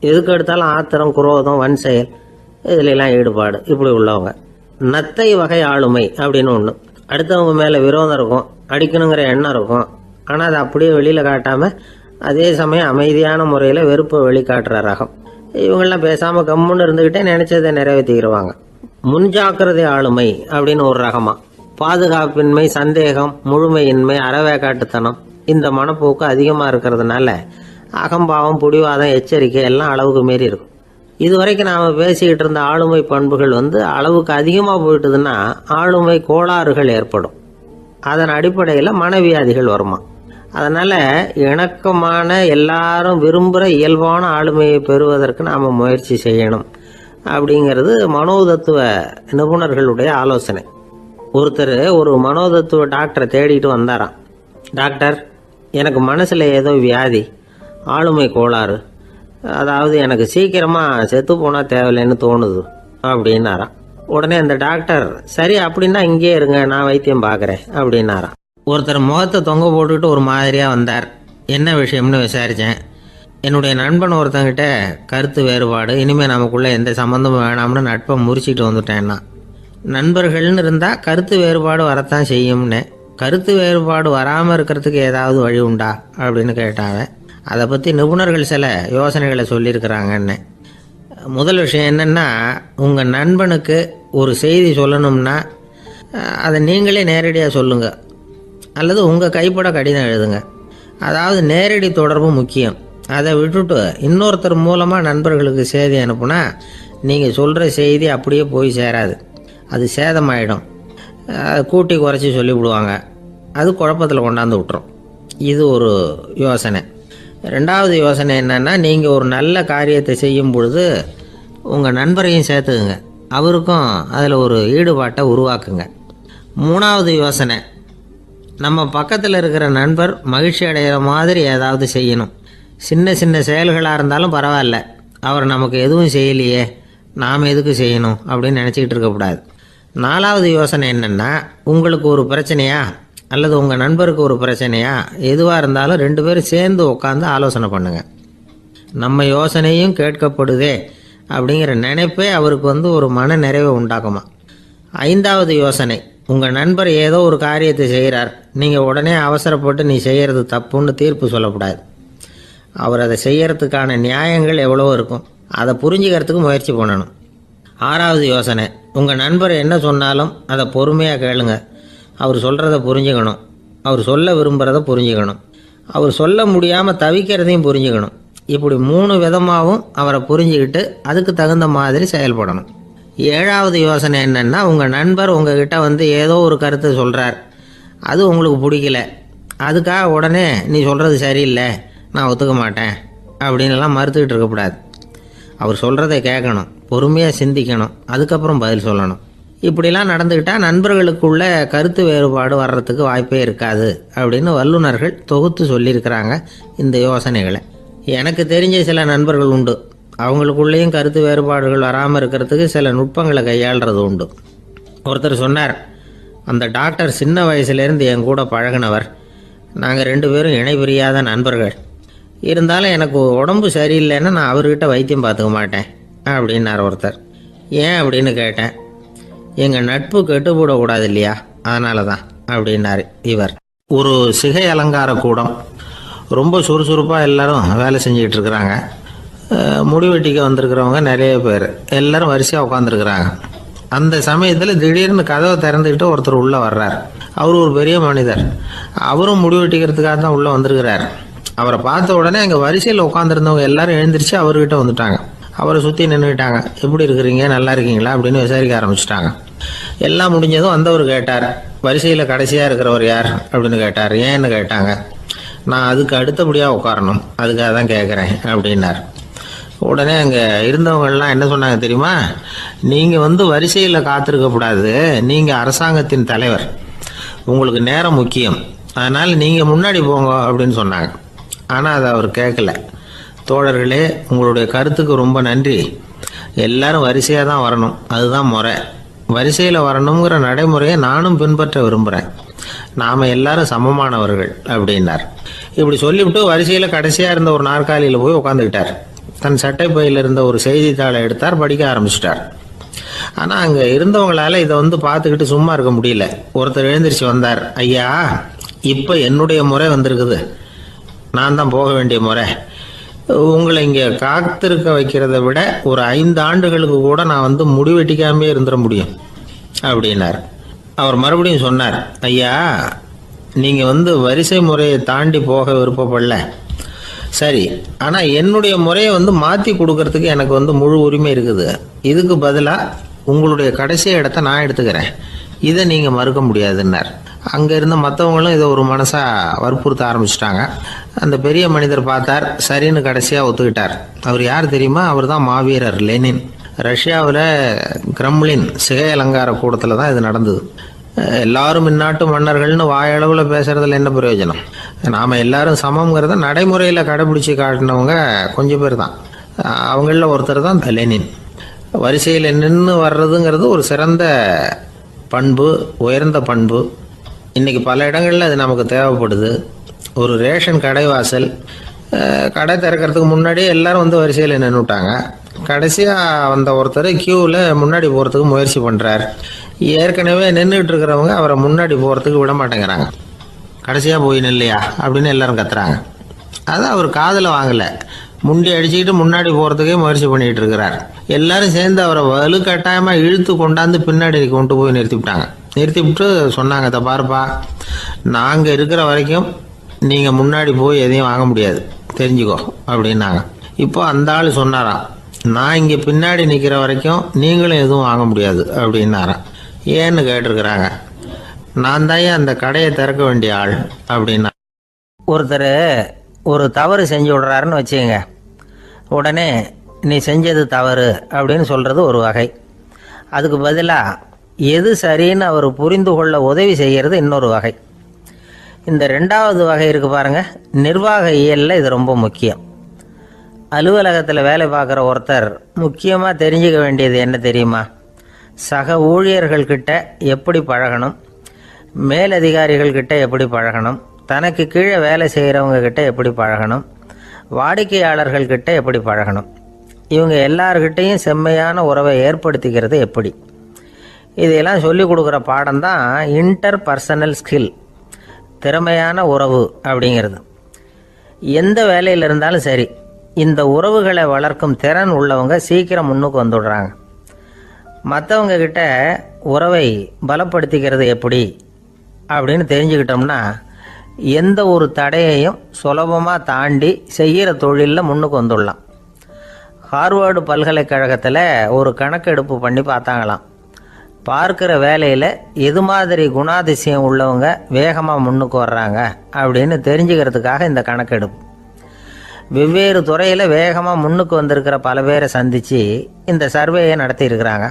எதுக்கு எடுத்தாலும் ஆத்திரம், குரோதம், வன் செயல் இதிலெல்லாம் ஈடுபாடு இப்படி உள்ளவங்க. நத்தை வகை ஆளுமை அப்படின்னு ஒன்று. அடுத்தவங்க மேலே விரோதம் இருக்கும், அடிக்கணுங்கிற எண்ணம் இருக்கும். ஆனால் அதை அப்படியே வெளியில் காட்டாமல் அதே சமயம் அமைதியான முறையில் வெறுப்பை வெளிக்காட்டுற ரகம். இவங்கெல்லாம் பேசாமல் கம்முன்னு இருந்துக்கிட்டே நினைச்சதை நிறைவேற்றிக்கிடுவாங்க. முன்ஜாக்கிரதை ஆளுமை அப்படின்னு ஒரு ரகமா. பாதுகாப்பின்மை, சந்தேகம், முழுமையின்மை, அறவேக்காட்டுத்தனம் இந்த மனப்போக்கு அதிகமாக இருக்கிறதுனால அகம்பாவம், புடிவாதம், எச்சரிக்கை எல்லாம் அளவுக்கு மீறி இருக்கும். இதுவரைக்கும் நாம் பேசிக்கிட்டு இருந்த ஆளுமை பண்புகள் அளவுக்கு அதிகமாக போயிட்டுதுன்னா ஆளுமை கோளாறுகள் ஏற்படும். அதன் அடிப்படையில் மனவியாதிகள் வருமா. அதனால் இணக்கமான, எல்லாரும் விரும்புகிற இயல்பான ஆளுமையை பெறுவதற்கு நாம் முயற்சி செய்யணும் அப்படிங்கிறது மனோதத்துவ நிபுணர்களுடைய ஆலோசனை. ஒருத்தர் ஒரு மனோதத்துவ டாக்டரை தேடிட்டு வந்தாராம். டாக்டர், எனக்கு மனசில் ஏதோ வியாதி, ஆளுமை கோளாறு, அதாவது எனக்கு சீக்கிரமாக செத்து போனால் தேவையில்லைன்னு தோணுது அப்படின்னாராம். உடனே அந்த டாக்டர், சரி அப்படின்னா இங்கே இருங்க, நான் வைத்தியம் பார்க்குறேன் அப்படின்னாராம். ஒருத்தர் முகத்தை தொங்க போட்டுக்கிட்டு ஒரு மாதிரியாக வந்தார். என்ன விஷயம்னு விசாரித்தேன். என்னுடைய நண்பன் ஒருத்தங்கிட்ட கருத்து வேறுபாடு, இனிமேல் நமக்குள்ளே எந்த சம்மந்தமும் வேணாம்னு நட்பை முறிச்சிட்டு வந்துட்டேன்னா. நண்பர்கள்னு இருந்தால் கருத்து வேறுபாடு வரத்தான் செய்யும்னு. கருத்து வேறுபாடு வராமல் இருக்கிறதுக்கு ஏதாவது வழி உண்டா அப்படின்னு கேட்டாங்க. அதை பற்றி நிபுணர்கள் சில யோசனைகளை சொல்லியிருக்கிறாங்கன்னு. முதல் விஷயம் என்னென்னா, உங்கள் நண்பனுக்கு ஒரு செய்தி சொல்லணும்னா அதை நீங்களே நேரடியாக சொல்லுங்கள், அல்லது உங்கள் கைப்பட கடிதம் எழுதுங்க. அதாவது நேரடி தொடர்பு முக்கியம். அதை விட்டுட்டு இன்னொருத்தர் மூலமாக நண்பர்களுக்கு செய்தி அனுப்புனா நீங்கள் சொல்கிற செய்தி அப்படியே போய் சேராது, அது சேதமாயிடும். கூட்டி குறைச்சி சொல்லிவிடுவாங்க, அது குழப்பத்தில் கொண்டாந்து விட்டுரும். இது ஒரு யோசனை. ரெண்டாவது யோசனை என்னென்னா, நீங்கள் ஒரு நல்ல காரியத்தை செய்யும் பொழுது உங்கள் நண்பரையும் சேர்த்துக்குங்க, அவருக்கும் அதில் ஒரு ஈடுபாட்டை உருவாக்குங்க. மூணாவது யோசனை, நம்ம பக்கத்தில் இருக்கிற நண்பர் மகிழ்ச்சி அடைகிற மாதிரி ஏதாவது செய்யணும். சின்ன சின்ன செயல்களாக இருந்தாலும் பரவாயில்ல, அவர் நமக்கு எதுவும் செய்யலையே, நாம் எதுக்கு செய்யணும் அப்படின்னு நினச்சிக்கிட்டு இருக்கக்கூடாது. நாலாவது யோசனை என்னென்னா, உங்களுக்கு ஒரு பிரச்சனையா அல்லது உங்கள் நண்பருக்கு ஒரு பிரச்சனையா, எதுவாக இருந்தாலும் 2 பேரும் சேர்ந்து உட்காந்து ஆலோசனை பண்ணுங்கள். நம்ம யோசனையும் கேட்கப்படுதே அப்படிங்கிற நினைப்பே அவருக்கு ஒரு மன நிறைவை உண்டாக்குமா. 5வது யோசனை, உங்கள் நண்பர் ஏதோ ஒரு காரியத்தை செய்கிறார், நீங்கள் உடனே அவசரப்பட்டு நீ செய்கிறது தப்புன்னு தீர்ப்பு சொல்லக்கூடாது. அவர் அதை செய்யறதுக்கான நியாயங்கள் எவ்வளோ இருக்கும், அதை புரிஞ்சுக்கிறதுக்கு முயற்சி பண்ணணும். 6வது யோசனை, உங்கள் நண்பர் என்ன சொன்னாலும் அதை பொறுமையாக கேளுங்க. அவர் சொல்கிறத புரிஞ்சுக்கணும், அவர் சொல்ல விரும்புகிறத புரிஞ்சுக்கணும், அவர் சொல்ல முடியாமல் தவிக்கிறதையும் புரிஞ்சுக்கணும். இப்படி 3 விதமாகவும் அவரை புரிஞ்சுக்கிட்டு அதுக்கு தகுந்த மாதிரி செயல்படணும். 7வது யோசனை என்னென்னா, உங்கள் நண்பர் உங்ககிட்ட ஏதோ ஒரு கருத்தை சொல்கிறார், அது உங்களுக்கு பிடிக்கல, அதுக்காக உடனே நீ சொல்கிறது சரியில்லை, நான் ஒத்துக்க மாட்டேன் அப்படின்லாம் மறுத்துக்கிட்டு இருக்கக்கூடாது. அவர் சொல்கிறத கேட்கணும், பொறுமையாக சிந்திக்கணும், அதுக்கப்புறம் பதில் சொல்லணும். இப்படிலாம் நடந்துக்கிட்டால் நண்பர்களுக்குள்ள கருத்து வேறுபாடு வர்றதுக்கு வாய்ப்பே இருக்காது அப்படின்னு வல்லுநர்கள் தொகுத்து சொல்லியிருக்கிறாங்க இந்த யோசனைகளை. எனக்கு தெரிஞ்ச சில நண்பர்கள் உண்டு, அவங்களுக்குள்ளேயும் கருத்து வேறுபாடுகள் வராமல் இருக்கிறதுக்கு சில நுட்பங்களை கையாளுறது உண்டு. ஒருத்தர் சொன்னார், அந்த டாக்டர் சின்ன வயசுலேருந்து என் கூட பழகினவர், நாங்கள் 2 பேரும் இணை பிரியாத நண்பர்கள். இருந்தாலும் எனக்கு உடம்பு சரியில்லைன்னா நான் அவர்கிட்ட வைத்தியம் பார்த்துக்க மாட்டேன் அப்படின்னார் ஒருத்தர். ஏன் அப்படின்னு கேட்டேன். எங்கள் நட்பு கெட்டு போடக்கூடாது இல்லையா, அதனால தான் அப்படின்னார் இவர். ஒரு சிகை அலங்கார கூடம். ரொம்ப சுறுசுறுப்பாக எல்லாரும் வேலை செஞ்சுக்கிட்டு இருக்கிறாங்க. முடி வெட்டிக்க வந்திருக்கிறவங்க நிறைய பேர் எல்லாரும் வரிசையாக உட்காந்துருக்குறாங்க. அந்த சமயத்தில் திடீர்னு கதவை திறந்துக்கிட்டு ஒருத்தர் உள்ளே வர்றார். அவர் ஒரு பெரிய மனிதர். அவரும் முடி வெட்டிக்கிறதுக்காக தான் உள்ளே வந்திருக்கிறார். அவரை பார்த்த உடனே அங்கே வரிசையில் உட்காந்துருந்தவங்க எல்லாரும் எழுந்திரிச்சு அவர்கிட்ட வந்துட்டாங்க. அவரை சுற்றி நின்றுக்கிட்டாங்க. எப்படி இருக்கிறீங்க, நல்லா இருக்கீங்களா அப்படின்னு விசாரிக்க ஆரம்பிச்சிட்டாங்க. எல்லாம் முடிஞ்சதும் வந்தவர் கேட்டார், வரிசையில் கடைசியாக இருக்கிறவர் யார் அப்படின்னு கேட்டார். ஏன்னு கேட்டாங்க. நான் அதுக்கு அடுத்தபடியாக உட்காரணும், அதுக்காக தான் கேட்குறேன் அப்படின்னார். உடனே அங்கே இருந்தவங்கெல்லாம் என்ன சொன்னாங்க தெரியுமா? நீங்கள் வரிசையில் காத்திருக்கக்கூடாது, நீங்கள் அரசாங்கத்தின் தலைவர், உங்களுக்கு நேரம் முக்கியம், அதனால் நீங்கள் முன்னாடி போங்க அப்படின்னு சொன்னாங்க. ஆனால் அதை அவர் கேட்கல. தோழர்களே, உங்களுடைய கருத்துக்கு ரொம்ப நன்றி. எல்லாரும் வரிசையாக தான் வரணும், அதுதான் முறை. வரிசையில் வரணுங்கிற நடைமுறையை நானும் பின்பற்ற விரும்புகிறேன். நாம் எல்லாரும் சமமானவர்கள் அப்படின்னார். இப்படி சொல்லிவிட்டு வரிசையில் கடைசியாக இருந்த ஒரு நாற்காலியில் போய் உட்காந்துக்கிட்டார். தன் சட்டை பையில் இருந்த ஒரு செய்தித்தாளை எடுத்தார், படிக்க ஆரம்பிச்சிட்டார். ஆனால் அங்கே இருந்தவங்களால இதை பார்த்துக்கிட்டு சும்மா இருக்க முடியல. ஒருத்தர் எழுந்திரிச்சு வந்தார். ஐயா, இப்போ என்னுடைய முறை வந்திருக்குது, நான் தான் போக வேண்டிய முறை. உங்களை இங்கே காத்திருக்க வைக்கிறத விட ஒரு 5 ஆண்டுகளுக்கு கூட நான் முடி வெட்டிக்காமே இருந்துட முடியும் அப்படின்னார். அவர் மறுபடியும் சொன்னார், ஐயா, நீங்கள் வரிசை முறையை தாண்டி போக விருப்பப்படல, சரி, ஆனால் என்னுடைய முறையை மாற்றி கொடுக்கறதுக்கு எனக்கு முழு உரிமை இருக்குது. இதுக்கு பதிலாக உங்களுடைய கடைசி இடத்த நான் எடுத்துக்கிறேன், இதை நீங்கள் மறுக்க முடியாதுன்னார். அங்கே இருந்த மற்றவங்களும் இதை ஒரு மனசாக வற்புறுத்த ஆரம்பிச்சிட்டாங்க. அந்த பெரிய மனிதர் பார்த்தார், சரின்னு கடைசியாக ஒத்துக்கிட்டார். அவர் யார் தெரியுமா? அவர் தான் மாவீரர் லெனின். ரஷ்யாவில் கிரெம்ளின் சிகை அலங்கார கூடத்தில் தான் இது நடந்தது. எல்லாரும் இந்நாட்டு மன்னர்கள்னு வாயளவில் பேசுறதுல என்ன பிரயோஜனம்? நாம் எல்லாரும் சமங்கிறத நடைமுறையில் கடைபிடிச்சி காட்டினவங்க கொஞ்சம் பேர் தான். அவங்களில் ஒருத்தர் தான் லெனின். வரிசையில் நின்று வர்றதுங்கிறது ஒரு சிறந்த பண்பு, உயர்ந்த பண்பு. இன்றைக்கி பல இடங்களில் அது நமக்கு தேவைப்படுது. ஒரு ரேஷன் கடை வாசல், கடை திறக்கிறதுக்கு முன்னாடியே எல்லாரும் வரிசையில் நின்றுட்டாங்க. கடைசியாக வந்த ஒருத்தர் க்யூவில் முன்னாடி போகிறதுக்கு முயற்சி பண்ணுறார். ஏற்கனவே நின்றுட்டு இருக்கிறவங்க அவரை முன்னாடி போகிறதுக்கு விட மாட்டேங்கிறாங்க. கடைசியாக போய் நில்லையா அப்படின்னு எல்லாரும் கத்துறாங்க. அது அவர் காதில் வாங்கலை. முண்டி அடிச்சுக்கிட்டு முன்னாடி போகிறதுக்கே முயற்சி பண்ணிகிட்டு இருக்கிறார். எல்லாரும் சேர்ந்து அவரை வலுக்கட்டாயமாக இழுத்து கொண்டாந்து பின்னாடி கொண்டு போய் நிறுத்திவிட்டாங்க. நிறுத்திவிட்டு சொன்னாங்க, இதை பாருப்பா, நாங்கள் இருக்கிற வரைக்கும் நீங்கள் முன்னாடி போய் எதையும் வாங்க முடியாது, தெரிஞ்சுக்கோ அப்படின்னாங்க. இப்போ அந்த ஆள் சொன்னாராம், நான் இங்கே பின்னாடி நிற்கிற வரைக்கும் நீங்களும் எதுவும் வாங்க முடியாது அப்படின்னாராம். ஏன்னு கேட்டிருக்கிறாங்க. நான் தான் அந்த கடையை திறக்க வேண்டிய ஆள் அப்படின்னா. ஒருத்தர் ஒரு தவறு செஞ்சு விடுறாருன்னு வச்சுக்கோங்க. உடனே நீ செஞ்சது தவறு அப்படின்னு சொல்கிறது ஒரு வகை. அதுக்கு பதிலாக எது சரின்னு அவர் புரிந்து கொள்ள உதவி செய்கிறது இன்னொரு வகை. இந்த 2வது வகை இருக்குது பாருங்கள், நிர்வாக இயலில் இது ரொம்ப முக்கியம். அலுவலகத்தில் வேலை பார்க்குற ஒருத்தர் முக்கியமாக தெரிஞ்சுக்க வேண்டியது என்ன தெரியுமா? சக ஊழியர்கள்கிட்ட எப்படி பழகணும், மேலதிகாரிகள்கிட்ட எப்படி பழகணும், தனக்கு கீழே வேலை செய்கிறவங்க கிட்ட எப்படி பழகணும், வாடிக்கையாளர்கள்கிட்ட எப்படி பழகணும், இவங்க எல்லார்கிட்டையும் செம்மையான உறவை ஏற்படுத்திக்கிறது எப்படி. இதையெல்லாம் சொல்லிக் கொடுக்குற பாடம் தான் இன்டர் பர்சனல் ஸ்கில், திறமையான உறவு அப்படிங்கிறது. எந்த வேலையில் இருந்தாலும் சரி, இந்த உறவுகளை வளர்க்கும் திறன் உள்ளவங்க சீக்கிரம் முன்னுக்கு வந்துடுறாங்க. மற்றவங்க கிட்ட உறவை பலப்படுத்திக்கிறது எப்படி அப்படின்னு தெரிஞ்சுக்கிட்டோம்னா எந்த ஒரு தடையையும் சுலபமாக தாண்டி செய்கிற தொழிலில் முன்னுக்கு வந்துடலாம். ஹார்வர்டு பல்கலைக்கழகத்தில் ஒரு கணக்கெடுப்பு பண்ணி பார்த்தாங்களாம். பார்க்குற வேலையில் எது மாதிரி குணாதிசயம் உள்ளவங்க வேகமாக முன்னுக்கு வர்றாங்க அப்படின்னு தெரிஞ்சுக்கிறதுக்காக இந்த கணக்கெடுப்பு. வெவ்வேறு துறையில் வேகமாக முன்னுக்கு வந்திருக்கிற பல பேரை சந்தித்து இந்த சர்வேயை நடத்தியிருக்கிறாங்க.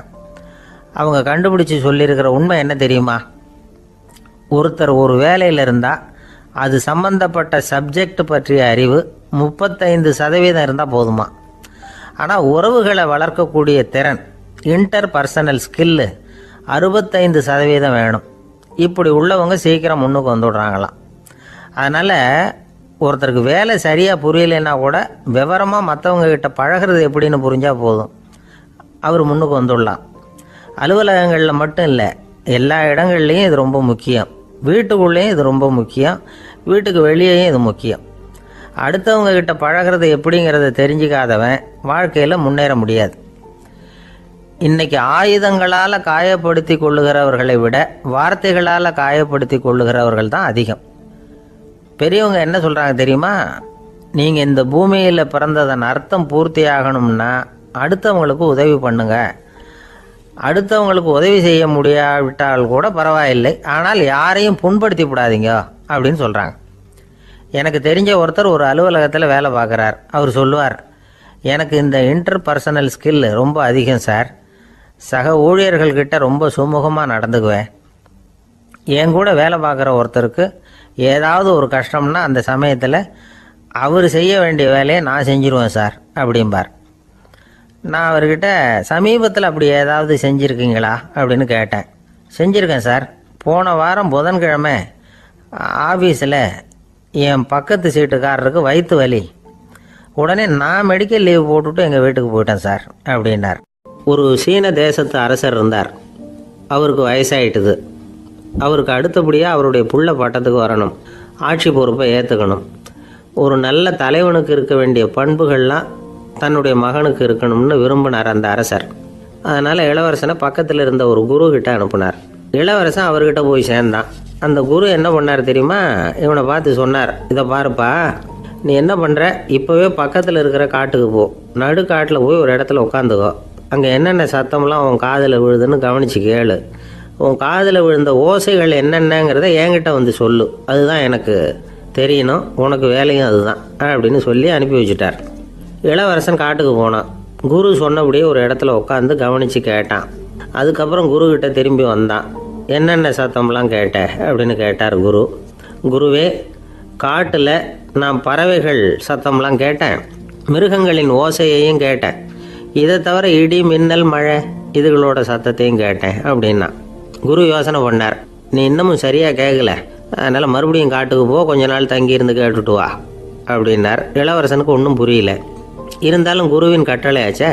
அவங்க கண்டுபிடிச்சி சொல்லியிருக்கிற உண்மை என்ன தெரியுமா? ஒருத்தர் ஒரு வேலையில் இருந்தால் அது சம்பந்தப்பட்ட சப்ஜெக்ட் பற்றிய அறிவு 35% இருந்தால் போதுமா. ஆனால் உறவுகளை வளர்க்கக்கூடிய திறன், இன்டர் பர்சனல் ஸ்கில்லு 65% வேணும். இப்படி உள்ளவங்க சீக்கிரம் முன்னுக்கு வந்துடுறாங்களாம். அதனால் ஒருத்தருக்கு வேலை சரியாக புரியலைன்னா கூட விவரமாக மற்றவங்க கிட்ட பழகிறது எப்படின்னு புரிஞ்சால் போதும், அவர் முன்னுக்கு வந்துடலாம். அலுவலகங்களில் மட்டும் இல்லை, எல்லா இடங்கள்லையும் இது ரொம்ப முக்கியம். வீட்டுக்குள்ளேயும் இது ரொம்ப முக்கியம், வீட்டுக்கு வெளியேயும் இது முக்கியம். அடுத்தவங்க கிட்ட பழகிறது எப்படிங்கிறத தெரிஞ்சுக்காதவன் வாழ்க்கையில் முன்னேற முடியாது. இன்னைக்கு ஆயுதங்களால் காயப்படுத்தி கொள்ளுகிறவர்களை விட வார்த்தைகளால் காயப்படுத்தி கொள்ளுகிறவர்கள் தான் அதிகம். பெரியவங்க என்ன சொல்கிறாங்க தெரியுமா? நீங்கள் இந்த பூமியில் பிறந்ததன் அர்த்தம் பூர்த்தி ஆகணும்னா அடுத்தவங்களுக்கு உதவி பண்ணுங்க. அடுத்தவங்களுக்கு உதவி செய்ய முடியாவிட்டால் கூட பரவாயில்லை, ஆனால் யாரையும் புண்படுத்தி விடாதீங்க அப்படின்னு சொல்கிறாங்க. எனக்கு தெரிஞ்ச ஒருத்தர் ஒரு அலுவலகத்தில் வேலை பார்க்குறார். அவர் சொல்லுவார், எனக்கு இந்த இன்டர்பர்சனல் ஸ்கில் ரொம்ப அதிகம் சார். சக ஊழியர்கள்கிட்ட ரொம்ப சுமூகமாக நடந்துக்குவேன். என் கூட வேலை பார்க்குற ஒருத்தருக்கு ஏதாவது ஒரு கஷ்டம்னா அந்த சமயத்தில் அவர் செய்ய வேண்டிய வேலையை நான் செஞ்சிருவேன் சார் அப்படிம்பார். நான் அவர்கிட்ட சமீபத்தில் அப்படி ஏதாவது செஞ்சுருக்கீங்களா அப்படின்னு கேட்டேன். செஞ்சுருக்கேன் சார். போன வாரம் புதன்கிழமை ஆஃபீஸில் என் பக்கத்து சீட்டுக்காரருக்கு வயிற்று வலி. உடனே நான் மெடிக்கல் லீவ் போட்டுவிட்டு எங்கள் வீட்டுக்கு போயிட்டேன் சார் அப்படின்னார். ஒரு சீன தேசத்து அரசர் இருந்தார். அவருக்கு வயசாயிட்டுது. அவருக்கு அடுத்தபடியாக அவருடைய புள்ள பட்டத்துக்கு வரணும், ஆட்சி பொறுப்பை ஏற்றுக்கணும். ஒரு நல்ல தலைவனுக்கு இருக்க வேண்டிய பண்புகள்லாம் தன்னுடைய மகனுக்கு இருக்கணும்னு விரும்பினார் அந்த அரசர். அதனால் இளவரசனை பக்கத்தில் இருந்த ஒரு குரு கிட்ட அனுப்புனார். இளவரசன் அவர்கிட்ட போய் சேர்ந்தான். அந்த குரு என்ன பண்ணார் தெரியுமா? இவனை பார்த்து சொன்னார், இதை பாருப்பா, நீ என்ன பண்ணுற, இப்போவே பக்கத்தில் இருக்கிற காட்டுக்கு போ, நடு காட்டில் போய் ஒரு இடத்துல உட்காந்துக்கோ. அங்கே என்னென்ன சத்தம்லாம் உன் காதில் விழுதுன்னு கவனித்து கேளு. உன் காதில் விழுந்த ஓசைகள் என்னென்னங்கிறத என்கிட்ட வந்து சொல்லு, அதுதான் எனக்கு தெரியணும், உனக்கு வேலையும் அதுதான் அப்படின்னு சொல்லி அனுப்பி வச்சுட்டார். இளவரசன் காட்டுக்கு போனான். குரு சொன்னபடியே ஒரு இடத்துல உட்காந்து கவனித்து கேட்டான். அதுக்கப்புறம் குருக்கிட்ட திரும்பி வந்தான். என்னென்ன சத்தம்லாம் கேட்ட அப்படின்னு கேட்டார் குரு. குருவே, காட்டில் நான் பறவைகள் சத்தம்லாம் கேட்டேன், மிருகங்களின் ஓசையையும் கேட்டேன், இதை தவிர இடி மின்னல் மழை இதுகளோட சத்தத்தையும் கேட்டேன் அப்படின்னா. குரு யோசனை பண்ணார், நீ இன்னமும் சரியாக கேட்கல, அதனால் மறுபடியும் காட்டுக்கு போ, கொஞ்ச நாள் தங்கியிருந்து கேட்டுட்டு வா அப்படின்னார். இளவரசனுக்கு ஒன்றும் புரியல. இருந்தாலும் குருவின் கட்டளையாச்சே,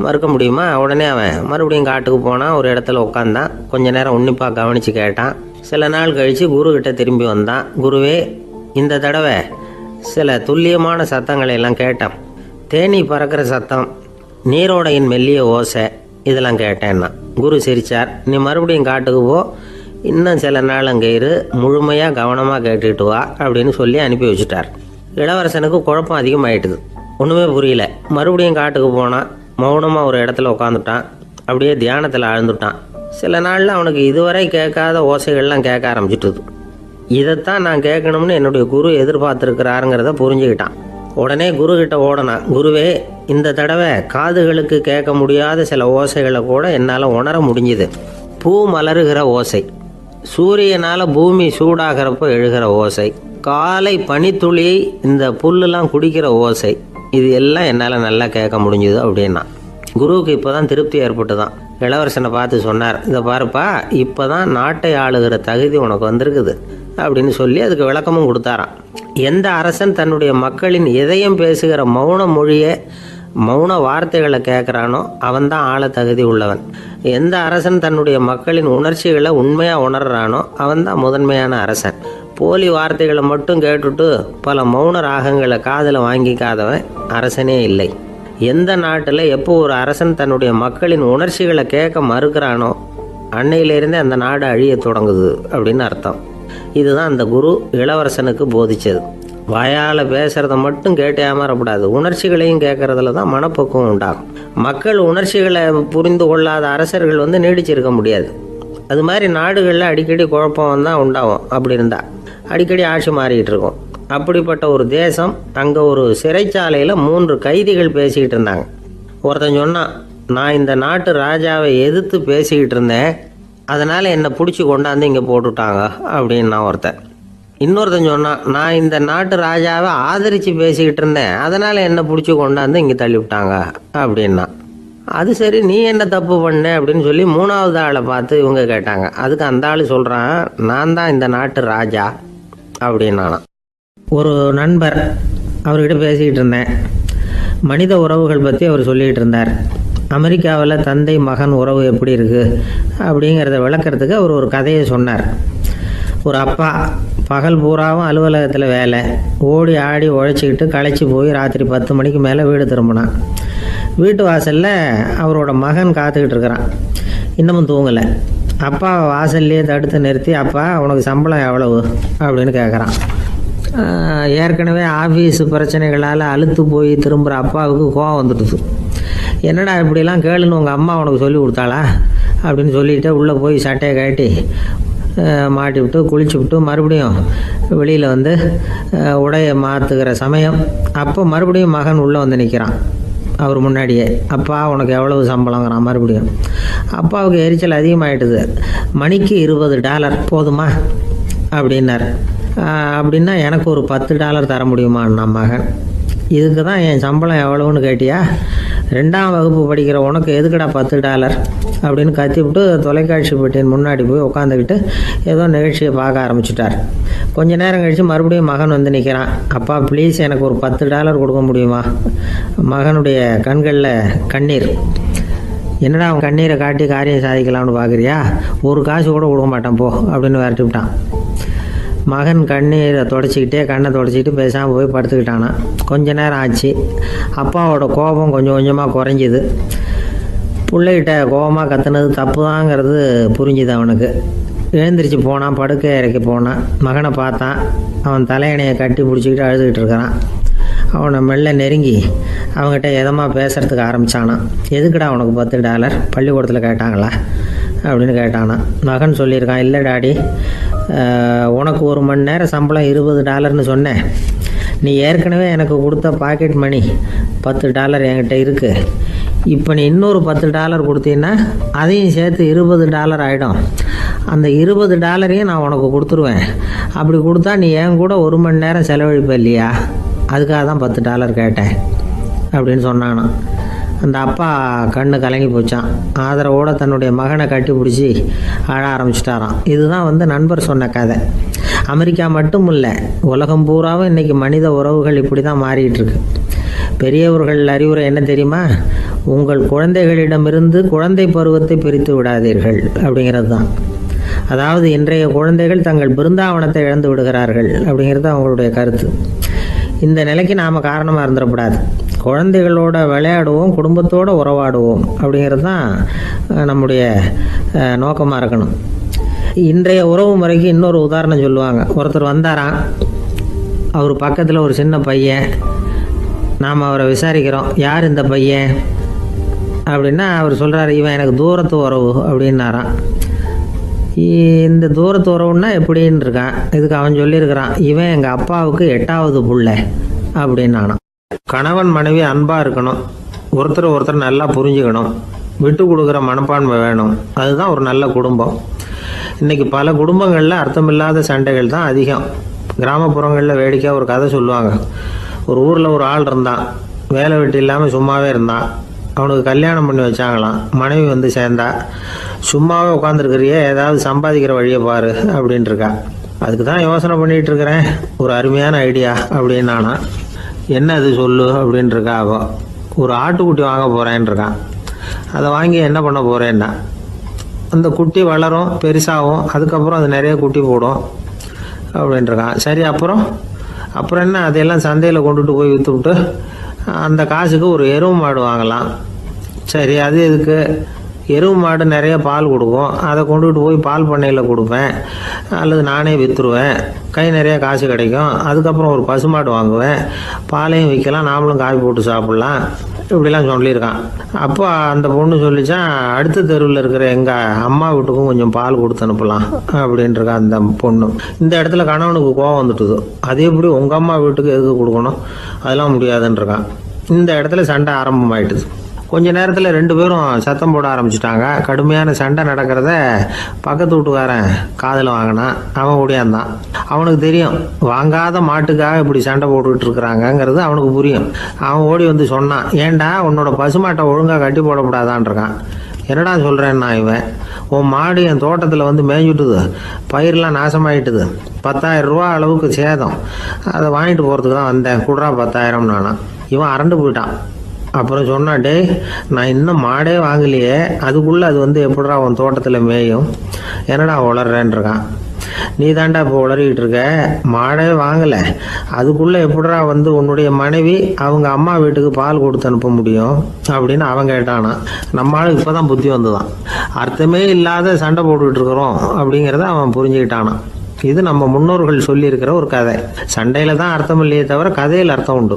மறுக்க முடியுமா? உடனே அவன் மறுபடியும் காட்டுக்கு போனான். ஒரு இடத்துல உட்காந்தான். கொஞ்ச நேரம் உன்னிப்பாக கவனித்து கேட்டான். சில நாள் கழித்து குருக்கிட்ட திரும்பி வந்தான். குருவே, இந்த தடவை சில துல்லியமான சத்தங்களை எல்லாம் கேட்டான். தேனீ பறக்கிற சத்தம், நீரோடையின் மெல்லிய ஓசை, இதெல்லாம் கேட்டேன்னா. குரு சிரித்தார். நீ மறுபடியும் காட்டுக்கு போ, இன்னும் சில நாள் அங்கே இரு, முழுமையாக கவனமாக கேட்டுக்கிட்டு வா அப்படின்னு சொல்லி அனுப்பி வச்சுட்டார். இளவரசனுக்கு குழப்பம் அதிகமாயிட்டுது. ஒன்றுமே புரியல. மறுபடியும் காட்டுக்கு போனான். மௌனமாக ஒரு இடத்துல உட்காந்துட்டான். அப்படியே தியானத்தில் ஆழ்ந்துட்டான். சில நாளில் அவனுக்கு இதுவரை கேட்காத ஓசைகள்லாம் கேட்க ஆரம்பிச்சிட்டுது. இதைத்தான் நான் கேட்கணும்னு என்னுடைய குரு எதிர்பார்த்துருக்கிறாருங்கிறத புரிஞ்சுக்கிட்டான். உடனே குரு கிட்ட ஓடனான். குருவே, இந்த தடவை காதுகளுக்கு கேட்க முடியாத சில ஓசைகளை கூட என்னால் உணர முடிஞ்சுது. பூ மலருகிற ஓசை, சூரியனால் பூமி சூடாகிறப்போ எழுகிற ஓசை, காலை பனித்துளி இந்த புல்லுலாம் குடிக்கிற ஓசை, இது எல்லாம் என்னால் நல்லா கேட்க முடிஞ்சுது அப்படின்னா. குருவுக்கு இப்போ தான் திருப்தி ஏற்பட்டு தான். இளவரசனை பார்த்து சொன்னார், இதை பாருப்பா, இப்போ தான் நாட்டை ஆளுகிற தகுதி உனக்கு வந்திருக்குது அப்படின்னு சொல்லி அதுக்கு விளக்கமும் கொடுத்தாராம். எந்த அரசன் தன்னுடைய மக்களின் இதயம் பேசுகிற மௌன மொழியை, மௌன வார்த்தைகளை கேட்குறானோ அவன்தான் ஆள தகுதி உள்ளவன். எந்த அரசன் தன்னுடைய மக்களின் உணர்ச்சிகளை உண்மையாக உணர்றானோ அவன்தான் முதன்மையான அரசன். போலி வார்த்தைகளை மட்டும் கேட்டுட்டு பல மௌன ராகங்களை காதில் வாங்கிக்காதவன் அரசனே இல்லை. எந்த நாட்டில் எப்போ ஒரு அரசன் தன்னுடைய மக்களின் உணர்ச்சிகளை கேட்க மறுக்கிறானோ அன்னையிலேருந்தே அந்த நாடு அழிய தொடங்குது அப்படின்னு அர்த்தம். இதுதான் அந்த குரு இளவரசனுக்கு போதிச்சது. வாயால் பேசுகிறத மட்டும் கேட்டு ஏமாறக்கூடாது, உணர்ச்சிகளையும் கேட்கறதுல தான் மனப்பக்குவம் உண்டாகும். மக்கள் உணர்ச்சிகளை புரிந்து கொள்ளாத அரசர்கள் நீடிச்சிருக்க முடியாது. அது மாதிரி நாடுகளில் அடிக்கடி குழப்பம் தான் உண்டாகும். அப்படி இருந்தால் அடிக்கடி ஆட்சி மாறிக்கிட்டு இருக்கும். அப்படிப்பட்ட ஒரு தேசம், அங்கே ஒரு சிறைச்சாலையில் 3 கைதிகள் பேசிக்கிட்டு இருந்தாங்க. ஒருத்தன் சொன்னான், நான் இந்த நாட்டு ராஜாவை எதிர்த்து பேசிக்கிட்டு இருந்தேன், அதனால் என்னை பிடிச்சி கொண்டாந்து இங்கே போட்டுட்டாங்க அப்படின்னா ஒருத்தன். இன்னொருத்தன் சொன்னான், நான் இந்த நாட்டு ராஜாவை ஆதரித்து பேசிக்கிட்டு இருந்தேன், அதனால் என்னை பிடிச்சி கொண்டாந்து இங்கே தள்ளிவிட்டாங்க அப்படின்னா. அது சரி, நீ என்ன தப்பு பண்ண அப்படின்னு சொல்லி 3வது ஆளை பார்த்து இவங்க கேட்டாங்க. அதுக்கு அந்த ஆள் சொல்கிறான், நான் தான் இந்த நாட்டு ராஜா அப்படின்னானா. ஒரு நண்பர், அவர்கிட்ட பேசிக்கிட்டு இருந்தேன். மனித உறவுகள் பற்றி அவர் சொல்லிகிட்டு இருந்தார். அமெரிக்காவில் தந்தை மகன் உறவு எப்படி இருக்குது அப்படிங்கிறத விளக்கிறதுக்கு அவர் ஒரு கதையை சொன்னார். ஒரு அப்பா பகல் பூராவும் அலுவலகத்தில் வேலை, ஓடி ஆடி உழைச்சிக்கிட்டு களைச்சி போய் ராத்திரி 10 மணிக்கு மேலே வீடு திரும்பினான். வீட்டு வாசலில் அவரோட மகன் காத்துக்கிட்டு இருக்கிறான். இன்னமும் தூங்கலை. அப்பா வாசல்லையே தடுத்து நிறுத்தி, அப்பா உனக்கு சம்பளம் எவ்வளவு அப்படின்னு கேட்குறான். ஏற்கனவே ஆஃபீஸு பிரச்சனைகளால் அலுத்து போய் திரும்புகிற அப்பாவுக்கு கோவம் வந்துடுது. என்னடா இப்படிலாம் கேளுன்னு உங்கள் அம்மா உனக்கு சொல்லி கொடுத்தாளா அப்படின்னு சொல்லிவிட்டு உள்ளே போய் சட்டையை கட்டி மாட்டி விட்டு குளிச்சு விட்டு மறுபடியும் வெளியில் வந்து உடையை மாற்றுகிற சமயம் அப்போ மறுபடியும் மகன் உள்ளே வந்து நிற்கிறான் அவர் முன்னாடியே. அப்பா உனக்கு எவ்வளவு சம்பளங்கிறான் மறுபடியும். அப்பாவுக்கு எரிச்சல் அதிகமாகிட்டுது. மணிக்கு $20 போதுமா அப்படின்னார். அப்படின்னா எனக்கு ஒரு $10 தர முடியுமான்னா மகன். இதுக்கு தான் என் சம்பளம் எவ்வளவுன்னு கேட்டியா? 2ஆம் வகுப்பு படிக்கிற உனக்கு எதுக்குடா $10 அப்படின்னு கத்திவிட்டு தொலைக்காட்சி பெட்டியின் முன்னாடி போய் உட்காந்துக்கிட்டு ஏதோ நிகழ்ச்சியை பார்க்க ஆரம்பிச்சிட்டார். கொஞ்ச நேரம் கழித்து மறுபடியும் மகன் வந்து நிற்கிறான். அப்பா ப்ளீஸ் எனக்கு ஒரு $10 கொடுக்க முடியுமா? மகனுடைய கண்களில் கண்ணீர். என்னடா அவன் கண்ணீரை காட்டி காரியம் சாதிக்கலாம்னு பார்க்குறியா? ஒரு காசு கூட கொடுக்க மாட்டான் போ அப்படின்னு விரட்டி விட்டான். மகன் கண்ணீரை கண்ணை தொடச்சிக்கிட்டு பேசாமல் போய் படுத்துக்கிட்டானா. கொஞ்ச நேரம் ஆச்சு. அப்பாவோட கோபம் கொஞ்சம் கொஞ்சமாக குறைஞ்சிது. பிள்ளைகிட்ட கோபமாக கத்துனது தப்பு தாங்கிறது புரிஞ்சுது அவனுக்கு. எழுந்திரிச்சு போனான், படுக்கை இறக்கி போனான். மகனை பார்த்தான். அவன் தலையணையை கட்டி பிடிச்சிக்கிட்டு அழுதுகிட்டு இருக்கிறான். அவனை மெல்ல நெருங்கி அவங்ககிட்ட எதமாக பேசுகிறதுக்கு ஆரம்பித்தானான். எதுக்குடா உனக்கு $10 பள்ளிக்கூடத்தில் கேட்டாங்களா அப்படின்னு கேட்டானான். மகன் சொல்லியிருக்கான், இல்லை டாடி, உனக்கு 1 மணி நேரம் சம்பளம் $20ன்னு சொன்னேன். நீ ஏற்கனவே எனக்கு கொடுத்த பாக்கெட் மணி $10 என்கிட்ட இருக்குது. இப்போ நீ இன்னொரு $10 கொடுத்தீங்கன்னா அதையும் சேர்த்து $20 ஆகிடும். அந்த $20 நான் உனக்கு கொடுத்துருவேன். அப்படி கொடுத்தா நீ என் கூட 1 மணி நேரம் செலவழிப்ப இல்லையா? அதுக்காக தான் $10 கேட்டேன் அப்படின்னு சொன்னானான். அந்த அப்பா கண்ணு கலங்கி போச்சான். ஆதரவோடு தன்னுடைய மகனை கட்டி பிடிச்சி அழ ஆரம்பிச்சிட்டாராம். இதுதான் நண்பர் சொன்ன கதை. அமெரிக்கா மட்டும் இல்லை, உலகம் பூராவும் இன்றைக்கி மனித உறவுகள் இப்படி தான் மாறிட்டு இருக்கு. பெரியவர்கள் அறிவுரை என்ன தெரியுமா? உங்கள் குழந்தைகளிடமிருந்து குழந்தை பருவத்தை பிரித்து விடாதீர்கள் அப்படிங்கிறது தான். அதாவது இன்றைய குழந்தைகள் தங்கள் பிருந்தாவனத்தை இழந்து விடுகிறார்கள் அப்படிங்கிறது அவங்களுடைய கருத்து. இந்த நிலைக்கு நாம் காரணமாக இருந்துடக்கூடாது. குழந்தைகளோட விளையாடுவோம், குடும்பத்தோடு உறவாடுவோம் அப்படிங்கிறது தான் நம்முடைய நோக்கமாக இருக்கணும். இன்றைய உறவு முறைக்கு இன்னொரு உதாரணம் சொல்லுவாங்க. ஒருத்தர் வந்தாராம், அவர் பக்கத்தில் ஒரு சின்ன பையன். நாம் அவரை விசாரிக்கிறோம், யார் இந்த பையன் அப்படின்னா அவர் சொல்கிறார், இவன் எனக்கு தூரத்து உறவு அப்படின்னாராம். இந்த தூரத்து உறவுன்னா எப்படின்னு இருக்கான். இதுக்கு அவன் சொல்லியிருக்கிறான், இவன் எங்கள் அப்பாவுக்கு 8வது புள்ள அப்படின்னானான். கணவன் மனைவி அன்பாக இருக்கணும், ஒருத்தர் நல்லா புரிஞ்சுக்கணும், விட்டு கொடுக்குற மனப்பான்மை வேணும். அதுதான் ஒரு நல்ல குடும்பம். இன்றைக்கி பல குடும்பங்களில் அர்த்தமில்லாத சண்டைகள் தான் அதிகம். கிராமப்புறங்களில் வேடிக்கையாக ஒரு கதை சொல்லுவாங்க. ஒரு ஊரில் ஒரு ஆள் இருந்தான், வேலை வெட்டி இல்லாமல் சும்மாவே இருந்தான். அவனுக்கு கல்யாணம் பண்ணி வச்சாங்களாம். மனைவி வந்து சேர்ந்தா, சும்மாவே உட்காந்துருக்கிறியே, ஏதாவது சம்பாதிக்கிற வழியை பாரு அப்படின்ட்டு இருக்கா. அதுக்கு தான் யோசனை பண்ணிகிட்டு இருக்கிறேன், ஒரு அருமையான ஐடியா அப்படின்னு நானா. என்ன அது சொல்லு அப்படின்ட்டு இருக்கா. அவ ஒரு ஆட்டுக்குட்டி வாங்க போகிறேன்னு இருக்கான். அதை வாங்கி என்ன பண்ண போகிறேன்னா, அந்த குட்டி வளரும், பெருசாகும், அதுக்கப்புறம் அது நிறைய குட்டி போடும் அப்படின்ட்டுருக்கான். சரி, அப்புறம் என்ன, அதையெல்லாம் சந்தையில் கொண்டுட்டு போய் விற்றுவிட்டு அந்த காசுக்கு ஒரு எருவு மாடு வாங்கலாம். சரி, அது எதுக்கு? எருவு மாடு நிறைய பால் கொடுக்கும், அதை கொண்டுகிட்டு போய் பால் பண்ணையில் கொடுப்பேன், அல்லது நானே விற்றுருவேன், கை நிறைய காசு கிடைக்கும். அதுக்கப்புறம் ஒரு பசுமாடு வாங்குவேன், பாலையும் விற்கலாம், நாமளும் காய் போட்டு சாப்பிட்லாம், இப்படிலாம் சொல்லியிருக்கான். அப்போ அந்த பொண்ணு சொல்லிச்சான், அடுத்த தெருவில் இருக்கிற எங்கள் அம்மா வீட்டுக்கும் கொஞ்சம் பால் கொடுத்து அனுப்பலாம் அப்படின்ட்டுருக்கா அந்த பொண்ணு. இந்த இடத்துல கணவனுக்கு கோவம் வந்துட்டுது. அது எப்படி உங்கள் அம்மா வீட்டுக்கு எதுக்கு கொடுக்கணும், அதெல்லாம் முடியாதுன்றிருக்கான். இந்த இடத்துல சண்டை ஆரம்பமாயிட்டுது. கொஞ்ச நேரத்தில் 2 பேரும் சத்தம் போட ஆரம்பிச்சிட்டாங்க. கடுமையான சண்டை நடக்கிறத பக்கத்து வீட்டுக்காரன் காதில் வாங்கினான். அவன் ஓடியாந்தான். அவனுக்கு தெரியும், வாங்காத மாட்டுக்காக இப்படி சண்டை போட்டுக்கிட்டு இருக்கிறாங்கங்கிறது அவனுக்கு புரியும். அவன் ஓடி வந்து சொன்னான், ஏண்டா உன்னோட பசுமாட்டை ஒழுங்காக கட்டி போடக்கூடாதான்ருக்கான். என்னடா சொல்கிறேன்னா, இவன் உன் மாடு என் தோட்டத்தில் வந்து மேய்ஞ்சுட்டுது, பயிரெலாம் நாசமாயிட்டுது, 10,000 ரூபா அளவுக்கு சேதம், அதை வாங்கிட்டு போகிறதுக்கு தான் வந்தேன், குடுறா 10,000 நானா. இவன் அரண்டு போயிட்டான். அப்புறம் சொன்னான், டே நான் இன்னும் மாடே வாங்கலையே, அதுக்குள்ளே அது வந்து எப்படிடா உன் தோட்டத்தில் மேயும், என்னடா வளர்றேன்ருக்கான். நீ தாண்டா இப்போ உளறிக்கிட்டு இருக்க, மாடே வாங்கலை, அதுக்குள்ளே எப்படிடா வந்து உன்னுடைய மனைவி அவங்க அம்மா வீட்டுக்கு பால் கொடுத்து அனுப்ப முடியும் அப்படின்னு அவன் கேட்டானா. நம்ம ஆளுக்கு இப்போ தான் புத்தி வந்துதான். அர்த்தமே இல்லாத சண்டை போட்டுக்கிட்டு இருக்கிறோம் அப்படிங்கிறத அவன் புரிஞ்சுக்கிட்டானான். இது நம்ம முன்னோர்கள் சொல்லியிருக்கிற ஒரு கதை. சண்டையில தான் அர்த்தம் இல்லையே தவிர கதையில் அர்த்தம் உண்டு.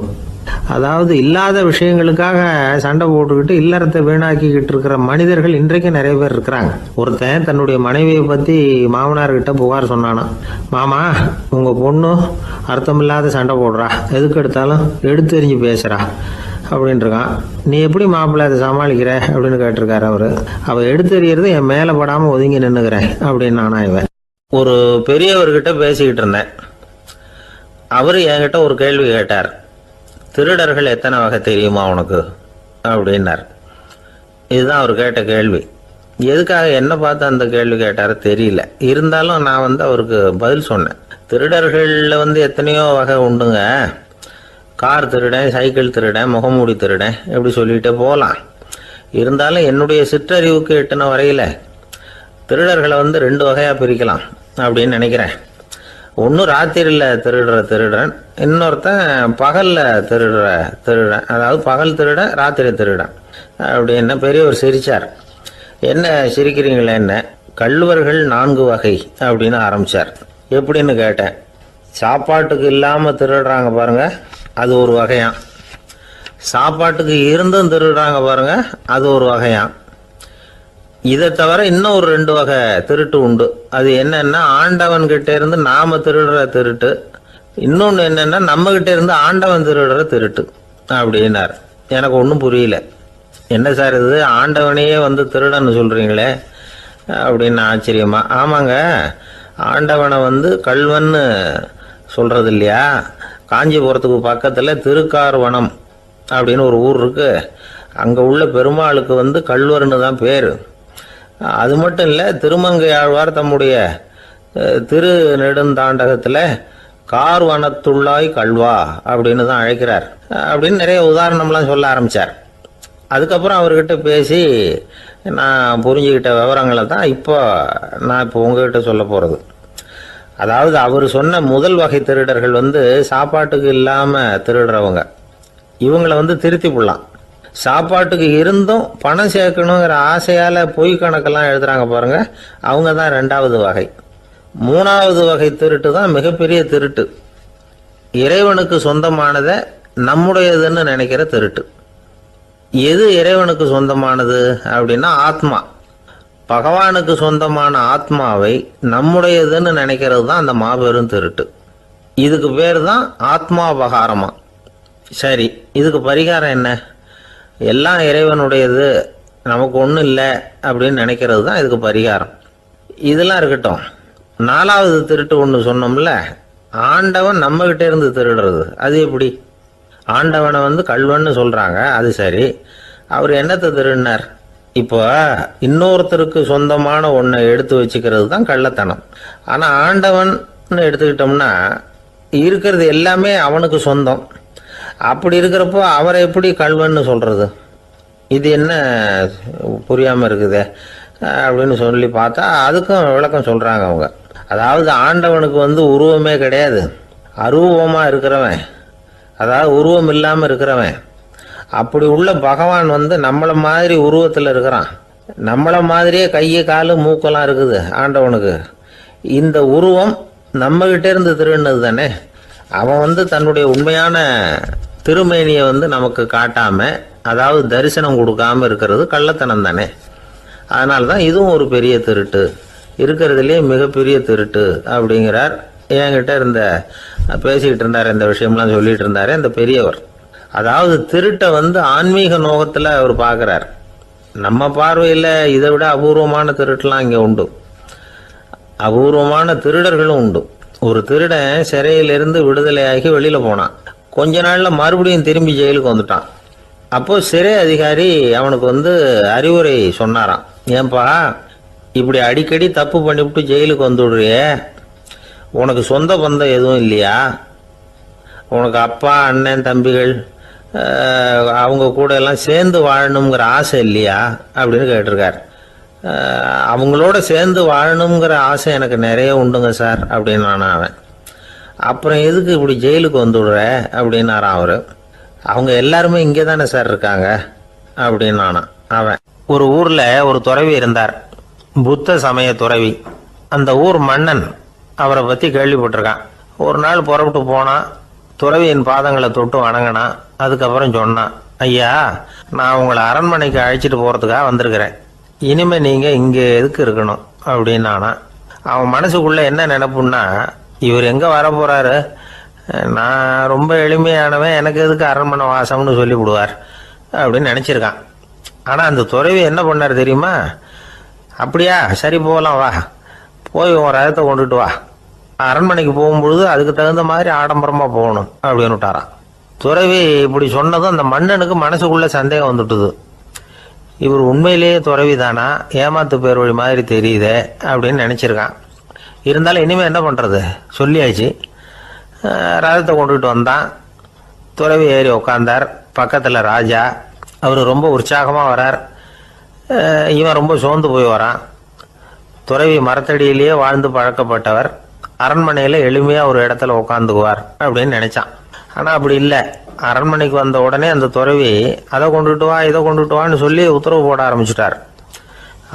அதாவது இல்லாத விஷயங்களுக்காக சண்டை போட்டுக்கிட்டு இல்லறத்தை வீணாக்கிக்கிட்டு இருக்கிற மனிதர்கள் இன்றைக்கு நிறைய பேர் இருக்கிறாங்க. ஒருத்தன் தன்னுடைய மனைவியை பற்றி மாமனார்கிட்ட புகார் சொன்னானா, மாமா உங்கள் பொண்ணு அர்த்தமில்லாத சண்டை போடுறா, எதுக்கு எடுத்தாலும் எடுத்து எறிஞ்சு பேசுகிறா அப்படின்ட்டுருக்கான். நீ எப்படி மாப்பிள்ளை அதை சமாளிக்கிற அப்படின்னு கேட்டிருக்காரு அவரு. அவள் எடுத்து எறிகிறது என் மேலே படாமல் ஒதுங்கி நின்றுக்கிறேன் அப்படின்னு நானா இவன். ஒரு பெரியவர்கிட்ட பேசிக்கிட்டு இருந்தேன். அவர் என்கிட்ட ஒரு கேள்வி கேட்டார். திருடர்கள் எத்தனை வகை தெரியுமா உனக்கு அப்படின்னார். இதுதான் அவர் கேட்ட கேள்வி. எதுக்காக என்ன பார்த்து அந்த கேள்வி கேட்டாரு தெரியல. இருந்தாலும் நான் அவருக்கு பதில் சொன்னேன். திருடர்களில் எத்தனையோ வகை உண்டுங்க. கார் திருடன், சைக்கிள் திருடன், முகமூடி திருடன், எப்படி சொல்லிகிட்டே போகலாம். இருந்தாலும் என்னுடைய சிற்றறிவுக்கு எட்டின வரையில் திருடர்களை 2 வகையாக பிரிக்கலாம் அப்படின்னு நினைக்கிறேன். ஒன்று ராத்திரியில் திருடுற திருடன், இன்னொருத்தன் பகலில் திருடுற திருடன். அதாவது பகல் திருடன், ராத்திரி திருடன் அப்படின்னு பெரியவர் சிரிச்சார். என்ன சிரிக்கிறீங்களே, என்ன கள்வர்கள் 4 வகை அப்படின்னு ஆரம்பித்தார். எப்படின்னு கேட்டேன். சாப்பாட்டுக்கு இல்லாமல் திருடுறாங்க பாருங்க, அது ஒரு வகையான். சாப்பாட்டுக்கு இருந்தும் திருடுறாங்க பாருங்க, அது ஒரு வகையான். இதை தவிர இன்னும் ஒரு 2 வகை திருட்டு உண்டு. அது என்னன்னா, ஆண்டவன் கிட்ட இருந்து நாம திருடுற திருட்டு, இன்னொன்று என்னன்னா நம்ம கிட்ட இருந்து ஆண்டவன் திருடுற திருட்டு அப்படின்னார். எனக்கு ஒன்றும் புரியல. என்ன சார் இது, ஆண்டவனையே திருடன்னு சொல்றீங்களே அப்படின்னு ஆச்சரியமா. ஆமாங்க, ஆண்டவனை கல்வன்னு சொல்றது இல்லையா. காஞ்சிபுரத்துக்கு பக்கத்தில் திருக்கார்வனம் அப்படின்னு ஒரு ஊர் இருக்கு. அங்கே உள்ள பெருமாளுக்கு கல்வர்னு தான் பேர். அது மட்டும் இல்லை, திருமங்கை ஆழ்வார் தம்முடைய திரு நெடுந்தாண்டகத்தில் கார்வனத்துள்ளாய் கல்வா அப்படின்னு தான் அழைக்கிறார் அப்படின்னு நிறைய உதாரணம்லாம் சொல்ல ஆரம்பித்தார். அதுக்கப்புறம் அவர்கிட்ட பேசி நான் புரிஞ்சுக்கிட்ட விவரங்களை தான் நான் இப்போ உங்ககிட்ட சொல்ல போகிறது. அதாவது அவர் சொன்ன முதல் வகை திருடர்கள் சாப்பாட்டுக்கு இல்லாமல் திருடுறவங்க. இவங்களை திருத்தி போடலாம். சாப்பாட்டுக்கு இருந்தும் பணம் சேர்க்கணுங்கிற ஆசையால் பொய் கணக்கெல்லாம் எழுதுறாங்க பாருங்க, அவங்க தான் 2வது வகை. 3வது வகை திருட்டு தான் மிகப்பெரிய திருட்டு. இறைவனுக்கு சொந்தமானதை நம்முடையதுன்னு நினைக்கிற திருட்டு. எது இறைவனுக்கு சொந்தமானது அப்படின்னா ஆத்மா. பகவானுக்கு சொந்தமான ஆத்மாவை நம்முடையதுன்னு நினைக்கிறது தான் அந்த மாபெரும் திருட்டு. இதுக்கு பேர் தான் ஆத்மாபகாரமா. சரி, இதுக்கு பரிகாரம் என்ன? எல்லாம் இறைவனுடையது, நமக்கு ஒன்றும் இல்லை அப்படின்னு நினைக்கிறது தான் இதுக்கு பரிகாரம். இதெல்லாம் இருக்கட்டும். 4வது திருட்டு ஒன்று சொன்னோம்ல, ஆண்டவன் நம்மகிட்ட இருந்து திருடுறது. அது எப்படி? ஆண்டவனை கல்வன்னு சொல்கிறாங்க, அது சரி. அவர் என்னத்தை திருடினார்? இப்போ இன்னொருத்தருக்கு சொந்தமான ஒன்றை எடுத்து வச்சுக்கிறது தான் கள்ளத்தனம். ஆனால் ஆண்டவன் எடுத்துக்கிட்டோம்னா இருக்கிறது எல்லாமே அவனுக்கு சொந்தம். அப்படி இருக்கிறப்போ அவரை எப்படி கல்வன்னு சொல்கிறது? இது என்ன புரியாமல் இருக்குதே அப்படின்னு சொல்லி பார்த்தா அதுக்கும் விளக்கம் சொல்கிறாங்க அவங்க. அதாவது ஆண்டவனுக்கு உருவமே கிடையாது, அரூபமாக இருக்கிறவன், அதாவது உருவம் இல்லாமல் இருக்கிறவன். அப்படி உள்ள பகவான் நம்மளை மாதிரி உருவத்தில் இருக்கிறான். நம்மளை மாதிரியே கையை காலு மூக்கெல்லாம் இருக்குது ஆண்டவனுக்கு. இந்த உருவம் நம்மகிட்ட இருந்து திருடினது தானே. அவன் தன்னுடைய உண்மையான திருமேனியை நமக்கு காட்டாம, அதாவது தரிசனம் கொடுக்காம இருக்கிறது கள்ளத்தனம் தானே. அதனால தான் இதுவும் ஒரு பெரிய திருட்டு, இருக்கிறதுலே மிகப்பெரிய திருட்டு அப்படிங்கிறார். என்கிட்ட பேசிக்கிட்டு இருந்தார், இந்த விஷயம்லாம் சொல்லிட்டு இருந்தாரு அந்த பெரியவர். அதாவது திருட்டை ஆன்மீக நோகத்தில் அவர் பார்க்குறார். நம்ம பார்வையில் இதை விட அபூர்வமான திருட்டுலாம் இங்கே உண்டு. அபூர்வமான திருடர்களும் உண்டு. ஒரு திருடன் சிறையிலிருந்து விடுதலையாகி வெளியில் போனான். கொஞ்ச நாளில் மறுபடியும் திரும்பி ஜெயிலுக்கு வந்துட்டான். அப்போது சிறை அதிகாரி அவனுக்கு அறிவுரை சொன்னாராம். ஏன்பா இப்படி அடிக்கடி தப்பு பண்ணிவிட்டு ஜெயிலுக்கு வந்துடுறியே, உனக்கு சொந்த பந்தம் எதுவும் இல்லையா? உனக்கு அப்பா, அண்ணன், தம்பிகள் அவங்க கூட எல்லாம் சேர்ந்து வாழணுங்கிற ஆசை இல்லையா அப்படின்னு கேட்டிருக்கார். அவங்களோட சேர்ந்து வாழணுங்கிற ஆசை எனக்கு நிறைய உண்டுங்க சார் அப்படின்னு அவன். அப்புறம் எதுக்கு இப்படி ஜெயிலுக்கு வந்துவிடுற அப்படின்னாரான் அவர். அவங்க எல்லாருமே இங்கே தானே சார் இருக்காங்க அப்படின்னு அவன். ஒரு ஊரில் ஒரு துறவி இருந்தார், புத்த சமய துறவி. அந்த ஊர் மன்னன் அவரை பற்றி கேள்விப்பட்டிருக்கான். ஒரு நாள் புறப்பட்டு போனான், துறவியின் பாதங்களை தொட்டு வணங்கினான். அதுக்கப்புறம் சொன்னான், ஐயா, நான் உங்களை அரண்மனைக்கு அழைச்சிட்டு போகிறதுக்காக வந்திருக்கிறேன். இனிமேல் நீங்கள் இங்கே எதுக்கு இருக்கணும் அப்படின்னானா. அவன் மனசுக்குள்ளே என்ன நினைப்புன்னா, இவர் எங்கே வர போகிறாரு, நான் ரொம்ப எளிமையானவன், எனக்கு எதுக்கு அரண்மனை வாசம்னு சொல்லிவிடுவார் அப்படின்னு நினச்சிருக்கான். ஆனால் அந்த துறவி என்ன பண்ணார் தெரியுமா? அப்படியா, சரி போகலாம், வா, போய் உன் ரதத்தை கொண்டுட்டு வா, அரண்மனைக்கு போகும்பொழுது அதுக்கு தகுந்த மாதிரி ஆடம்பரமாக போகணும் அப்படின்னு விட்டாரான். துறவி இப்படி சொன்னதும் அந்த மன்னனுக்கு மனசுக்குள்ளே சந்தேகம் வந்துட்டுது. இவர் உண்மையிலேயே துறவி தானா, ஏமாத்து பேர் வழி மாதிரி தெரியுதே அப்படின்னு நினச்சிருக்கான். இருந்தாலும் இனிமேல் என்ன பண்ணுறது, சொல்லியாச்சு. ரதத்தை கொண்டுகிட்டு வந்தான். துறவி ஏறி உக்காந்தார். பக்கத்தில் ராஜா. அவர் ரொம்ப உற்சாகமாக வரார். இவன் ரொம்ப சோர்ந்து போய் வரான். துறவி மரத்தடியிலேயே வாழ்ந்து பழக்கப்பட்டவர், அரண்மனையில் எளிமையாக ஒரு இடத்துல உட்காந்துக்குவார் அப்படின்னு நினைச்சான். ஆனால் அப்படி இல்லை. அரண்மனைக்கு வந்த உடனே அந்த துறவி அதை கொண்டுட்டு வா, இதை கொண்டுட்டு வான்னு சொல்லி உத்தரவு போட ஆரம்பிச்சுட்டார்.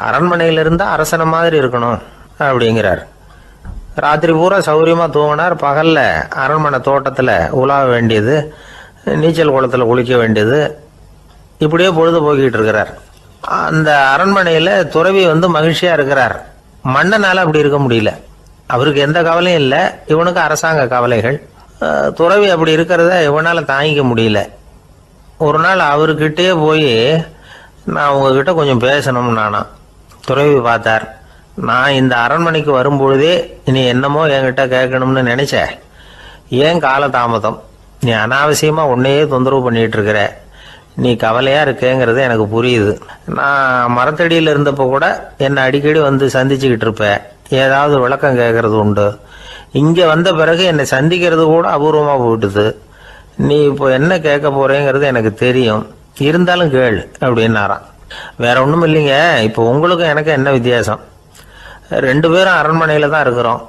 அரண்மனையில் இருந்தால் அரசனை மாதிரி இருக்கணும் அப்படிங்கிறார். ராத்திரி பூரா சௌரியமாக தூங்கினார். பகலில் அரண்மனை தோட்டத்தில் உலாவ வேண்டியது, நீச்சல் குளத்தில் குளிக்க வேண்டியது, இப்படியே பொழுது போக்கிட்டு இருக்கிறார். அந்த அரண்மனையில் துறவி மகிழ்ச்சியாக இருக்கிறார். மன்னனால் அப்படி இருக்க முடியல. அவருக்கு எந்த கவலையும் இல்லை, இவனுக்கு அரசாங்க கவலைகள். துறவி அப்படி இருக்கிறத இவனால் தாங்கிக்க முடியல. ஒரு நாள் அவர்கிட்டயே போய், நான் உங்ககிட்ட கொஞ்சம் பேசணும்னு நானா. துறவி பார்த்தார். நான் இந்த அரண்மனைக்கு வரும்பொழுதே நீ என்னமோ என்கிட்ட கேட்கணும்னு நினைச்ச, ஏன் காலதாமதம்? நீ அனாவசியமாக உன்னையே தொந்தரவு பண்ணிட்டு இருக்கிற, நீ கவலையா இருக்கேங்கிறது எனக்கு புரியுது. நான் மரத்தடியில் இருந்தப்போ கூட என்னை அடிக்கடி சந்திச்சுக்கிட்டு இருப்பேன், ஏதாவது விளக்கம் கேட்கறது உண்டு. இங்கே வந்த பிறகு என்னை சந்திக்கிறது கூட அபூர்வமாக போயிட்டுது. நீ இப்போ என்ன கேட்க போறேங்கிறது எனக்கு தெரியும், இருந்தாலும் கேள் அப்படின்னாராம். வேற ஒன்றும் இல்லைங்க, இப்போ உங்களுக்கும் எனக்கு என்ன வித்தியாசம்? 2 பேரும் அரண்மனையில் தான் இருக்கிறோம்.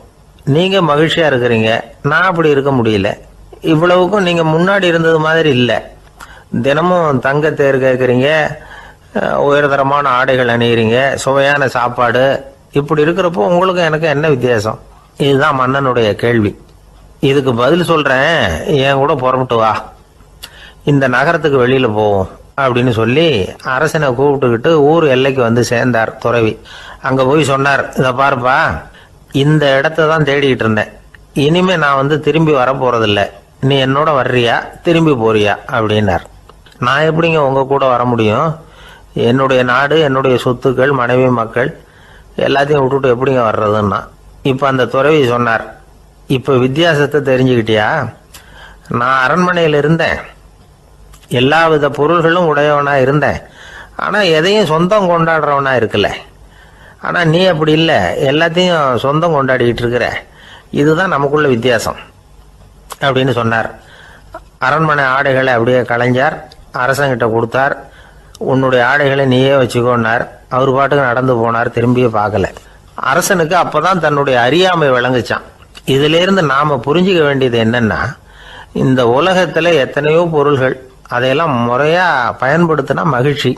நீங்கள் மகிழ்ச்சியாக இருக்கிறீங்க, நான் அப்படி இருக்க முடியல. இவ்வளவுக்கும் நீங்கள் முன்னாடி இருந்தது மாதிரி இல்லை. தினமும் தங்கத்தேர் கேட்குறீங்க, உயர்தரமான ஆடைகள் அணிகிறீங்க, சுவையான சாப்பாடு. இப்படி இருக்கிறப்போ உங்களுக்கு எனக்கு என்ன வித்தியாசம்? இதுதான் மன்னனுடைய கேள்வி. இதுக்கு பதில் சொல்கிறேன், என் கூட புறப்பட்டு வா, இந்த நகரத்துக்கு வெளியில் போவோம் அப்படின்னு சொல்லி அரசனை கூப்பிட்டுக்கிட்டு ஊர் எல்லைக்கு சேர்ந்தார் துறவி. அங்கே போய் சொன்னார், இதை பாருப்பா, இந்த இடத்த தான் தேடிக்கிட்டு இருந்தேன். இனிமே நான் திரும்பி வர போறதில்ல. நீ என்னோட வர்றியா, திரும்பி போறியா அப்படின்னார். நான் எப்படிங்க உங்க கூட வர முடியும்? என்னுடைய நாடு, என்னுடைய சொத்துக்கள், மனைவி, மக்கள் எல்லாத்தையும் விட்டுட்டு எப்படிங்க வர்றதுன்னா. இப்போ அந்த துறவி சொன்னார், இப்போ வித்தியாசத்தை தெரிஞ்சுக்கிட்டியா? நான் அரண்மனையில் இருந்தேன், எல்லா வித பொருள்களும் உடையவனா இருந்தேன், ஆனால் எதையும் சொந்தம் கொண்டாடுறவனா இருக்கல. ஆனால் நீ அப்படி இல்லை, எல்லாத்தையும் சொந்தம் கொண்டாடிக்கிட்டு இருக்கிற. இதுதான் நமக்குள்ள வித்தியாசம் அப்படின்னு சொன்னார். அரண்மனை ஆடைகளை அப்படியே களைஞ்சார், அரசங்கிட்ட கொடுத்தார். உன்னுடைய ஆடைகளை நீயே வச்சுக்கோன்னார். அவர் பாட்டுக்கு நடந்து போனார், திரும்பியே பார்க்கல. அரசனுக்கு அப்பதான் தன்னுடைய அறியாமை விளங்குச்சான். இதுல இருந்து நாம புரிஞ்சுக்க வேண்டியது என்னன்னா, இந்த உலகத்துல எத்தனையோ பொருள்கள், அதையெல்லாம் முறையா பயன்படுத்தினா மகிழ்ச்சி.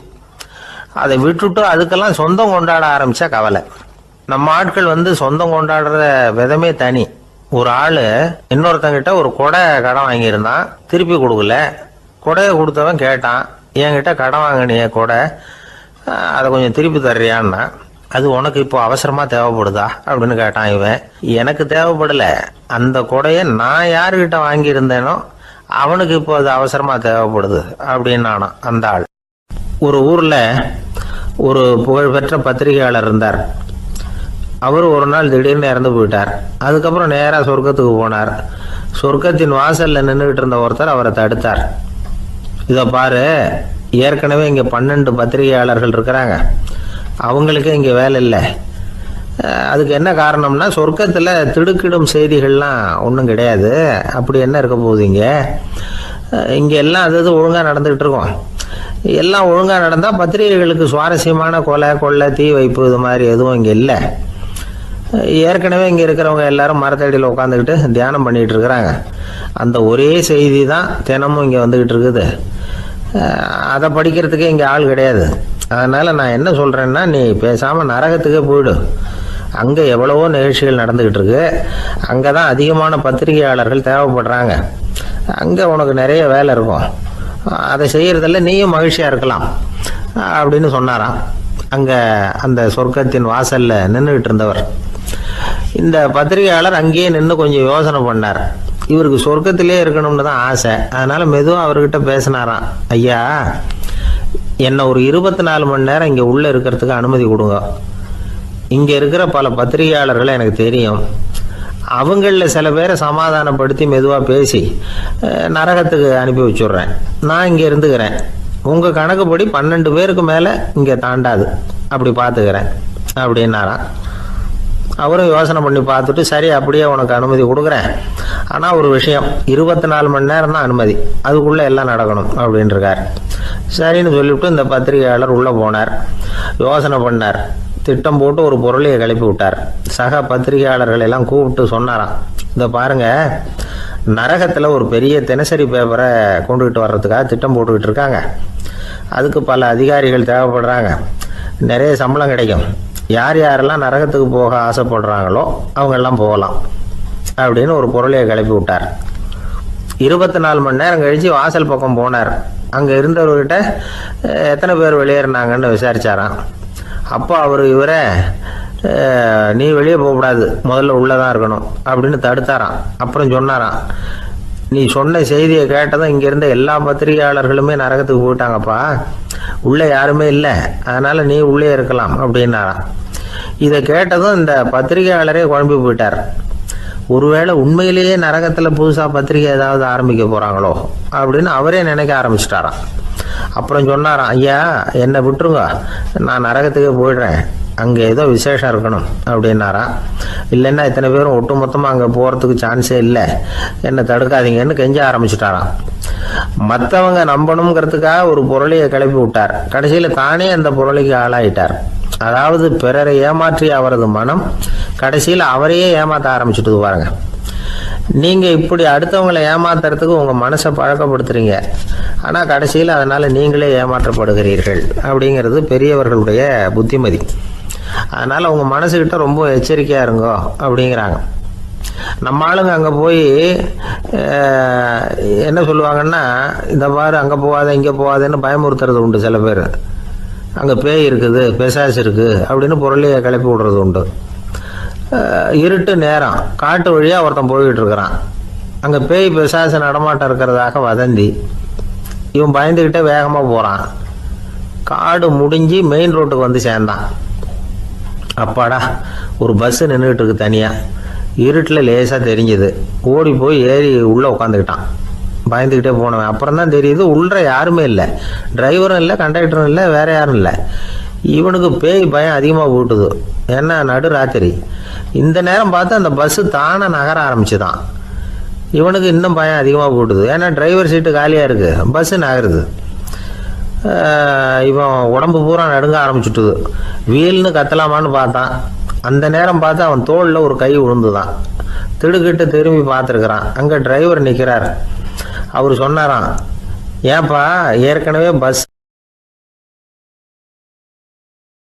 அதை விட்டுட்டு அதுக்கெல்லாம் சொந்தம் கொண்டாட ஆரம்பிச்சா கவலை. நம்ம ஆட்கள் சொந்தம் கொண்டாடுற விதமே தனி. ஒரு ஆளு இன்னொருத்தங்கிட்ட ஒரு கொடை கடன் வாங்கியிருந்தான், திருப்பி கொடுக்கல. கொடையை கொடுத்தவன் கேட்டான், என்கிட்ட கடன் வாங்கினிய கொடை, அதை கொஞ்சம் திருப்பி தர்றியான்னா. அது உனக்கு இப்போ அவசரமா தேவைப்படுதா அப்படின்னு கேட்டான் இவன். எனக்கு தேவைப்படல, அந்த கொடையை நான் யாருக்கிட்ட வாங்கியிருந்தேனோ அவனுக்கு இப்போ அது அவசரமா தேவைப்படுது அப்படின்னானா அந்த ஆள். ஒரு ஊர்ல ஒரு புகழ்பெற்ற பத்திரிகையாளர் இருந்தார். அவர் ஒரு நாள் திடீர்னு இறந்து போயிட்டார். அதுக்கப்புறம் நேராக சொர்க்கத்துக்கு போனார். சொர்க்கத்தின் வாசல்ல நின்றுகிட்டு இருந்த ஒருத்தர் அவரை தடுத்தார். இதை பாரு, ஏற்கனவே இங்கே 12 பத்திரிகையாளர்கள் இருக்கிறாங்க, அவங்களுக்கே இங்கே வேலை இல்லை. அதுக்கு என்ன காரணம்னா, சொர்க்கத்தில் திடுக்கிடும் செய்திகள்லாம் ஒன்றும் கிடையாது. அப்படி என்ன இருக்க போகுது? இங்கே எல்லாம் அது ஒழுங்காக நடந்துகிட்டு இருக்கோம். எல்லாம் ஒழுங்காக நடந்தால் பத்திரிகைகளுக்கு சுவாரஸ்யமான கொலை கொள்ளை தீ வைப்பு இது மாதிரி எதுவும் இங்கே இல்லை. ஏற்கனவே இங்கே இருக்கிறவங்க எல்லாரும் மரத்தடியில் உட்காந்துக்கிட்டு தியானம் பண்ணிகிட்டு இருக்கிறாங்க. அந்த ஒரே செய்தி தான் தினமும் இங்கே வந்துக்கிட்டு இருக்குது. அதை படிக்கிறதுக்கே இங்கே ஆள் கிடையாது. அதனால் நான் என்ன சொல்கிறேன்னா, நீ பேசாமல் நரகத்துக்கே போயிடு. அங்கே எவ்வளவோ நிகழ்ச்சிகள் நடந்துக்கிட்டு இருக்கு. அங்கே தான் அதிகமான பத்திரிகையாளர்கள் தேவைப்படுறாங்க. அங்கே உனக்கு நிறைய வேலை இருக்கும். அதை செய்கிறதில்ல நீயும் மகிழ்ச்சியாக இருக்கலாம் அப்படின்னு சொன்னாராம். அங்கே அந்த சொர்க்கத்தின் வாசலில் நின்றுக்கிட்டு இருந்தவர். இந்த பத்திரிகையாளர் அங்கேயே நின்று கொஞ்சம் யோசனை பண்ணார். இவருக்கு சொர்க்கத்திலே இருக்கணும்னு தான் ஆசை. அதனால் மெதுவாக அவர்கிட்ட பேசினாராம். ஐயா, என்னை ஒரு 24 மணி நேரம் இங்கே உள்ளே இருக்கிறதுக்கு அனுமதி கொடுங்க. இங்கே இருக்கிற பல பத்திரிகையாளர்களை எனக்கு தெரியும். அவங்களில் சில பேரை சமாதானப்படுத்தி மெதுவாக பேசி நரகத்துக்கு அனுப்பி வச்சுட்றேன். நான் இங்கே இருந்துக்கிறேன். உங்கள் கணக்குப்படி 12 பேருக்கு மேலே இங்கே தாண்டாது. அப்படி பார்த்துக்கிறேன் அப்படின்னாராம். அவரும் யோசனை பண்ணி பார்த்துட்டு, சரி அப்படியே உனக்கு அனுமதி கொடுக்குறேன். ஆனால் ஒரு விஷயம், 24 மணி நேரம் தான் அனுமதி, அதுக்குள்ளே எல்லாம் நடக்கணும் அப்படின்ட்டுருக்கார். சரின்னு சொல்லிவிட்டு இந்த பத்திரிகையாளர் உள்ளே போனார். யோசனை பண்ணார். திட்டம் போட்டு ஒரு பொருளையை கிளப்பி விட்டார். சக பத்திரிகையாளர்கள் எல்லாம் கூப்பிட்டு சொன்னாராம், இதை பாருங்க, நரகத்தில் ஒரு பெரிய தினசரி பேப்பரை கொண்டுகிட்டு வர்றதுக்காக திட்டம் போட்டுக்கிட்டு இருக்காங்க. அதுக்கு பல அதிகாரிகள் தேவைப்படுறாங்க. நிறைய சம்பளம் கிடைக்கும். யார் யாரெல்லாம் நரகத்துக்கு போக ஆசைப்படுறாங்களோ அவங்கெல்லாம் போகலாம் அப்படின்னு ஒரு பொருளையை கிளப்பி விட்டார். 24 மணி நேரம் கழித்து வாசல் பக்கம் போனார். அங்கே இருந்தவர்கிட்ட எத்தனை பேர் வெளியேறினாங்கன்னு விசாரிச்சாராம். அப்போ அவர் இவரை, நீ வெளியே போகக்கூடாது, முதல்ல உள்ளே தான் இருக்கணும் அப்படின்னு தடுத்தாராம். அப்புறம் சொன்னாராம், நீ சொன்ன செய்தியை கேட்டதும் இங்கே இருந்த எல்லா பத்திரிகையாளர்களுமே நரகத்துக்கு போயிட்டாங்கப்பா, உள்ளே யாருமே இல்லை, அதனால் நீ உள்ளே இருக்கலாம் அப்படின்னாராம். இதை கேட்டதும் இந்த பத்திரிகையாளரே குழம்பி போயிட்டார். ஒருவேளை உண்மையிலேயே நரகத்தில் புதுசாக பத்திரிகை ஏதாவது ஆரம்பிக்க போகிறாங்களோ அப்படின்னு அவரே நினைக்க ஆரம்பிச்சிட்டாராம். அப்புறம் சொன்னாராம், ஐயா என்னை விட்டுருங்க, நான் நரகத்துக்கே போயிடுறேன், அங்கே ஏதோ விசேஷம் இருக்கணும் அப்படின்னாராம். இல்லைன்னா இத்தனை பேரும் ஒட்டுமொத்தமாக அங்கே போகிறதுக்கு சான்ஸே இல்லை, என்னை தடுக்காதீங்கன்னு கெஞ்ச ஆரம்பிச்சிட்டாராம். மற்றவங்க நம்பணுங்கிறதுக்காக ஒரு பொருளையை கிளப்பி விட்டார். கடைசியில் தானே அந்த பொருளைக்கு ஆளாயிட்டார். அதாவது பிறரை ஏமாற்றிய அவரது மனம் கடைசியில் அவரையே ஏமாற்ற ஆரம்பிச்சுட்டு பாருங்க. நீங்கள் இப்படி அடுத்தவங்களை ஏமாத்துறதுக்கு உங்கள் மனசை பழக்கப்படுத்துறீங்க, ஆனால் கடைசியில் அதனால் நீங்களே ஏமாற்றப்படுகிறீர்கள் அப்படிங்கிறது பெரியவர்களுடைய புத்திமதி. அதனால் உங்கள் மனசுக்கிட்ட ரொம்ப எச்சரிக்கையாக இருங்கோ அப்படிங்கிறாங்க. நம்ம ஆளுங்க அங்கே போய் என்ன சொல்லுவாங்கன்னா, இந்த பாரு அங்கே போகாத இங்கே போகாதேன்னு பயமுறுத்துறது உண்டு. சில பேர் அங்கே பேய் இருக்குது, பிசாசு இருக்குது அப்படின்னு பொருளையை கிளப்பி விடுறது உண்டு. இருட்டு நேரம் காட்டு வழியாக ஒருத்தன் போய்கிட்டு இருக்கிறான். அங்கே பேய் பிசாசு நடமாட்டம் இருக்கிறதாக வதந்தி. இவன் பயந்துக்கிட்டே வேகமாக போகிறான். காடு முடிஞ்சு மெயின் ரோட்டுக்கு வந்து சேர்ந்தான். அப்பாடா, ஒரு பஸ்ஸு நின்றுக்கிட்டு இருக்கு தனியாக. இருட்டில் லேசாக தெரிஞ்சுது. ஓடி போய் ஏறி உள்ளே உட்காந்துக்கிட்டான். பயந்துக்கிட்டே போனவன் அப்புறம் தான் தெரியுது உள்ள யாருமே இல்லை, டிரைவரும் இல்லை, கண்டக்டரும் இல்லை, வேற யாரும் இல்லை. இவனுக்கு பேய் பயம் அதிகமாக போட்டுது. ஏன்னா நடு ராத்திரி. இந்த நேரம் பார்த்து அந்த பஸ்ஸு தானே நகர ஆரம்பிச்சுதான். இவனுக்கு இன்னும் பயம் அதிகமாக போட்டுது. ஏன்னா டிரைவர் சீட்டு காலியாக இருக்குது, பஸ்ஸு நகருது. இவன் உடம்பு பூரா நடுங்க ஆரம்பிச்சுட்டுது. வீல்னு கத்தலாமான்னு பார்த்தான். அந்த நேரம் பார்த்து அவன் தோளில் ஒரு கை விழுந்துதான். திடுக்கிட்டு திரும்பி பார்த்துருக்குறான். அங்கே டிரைவர் நிற்கிறார். அவர் சொன்னாராம், ஏன்பா ஏற்கனவே பஸ்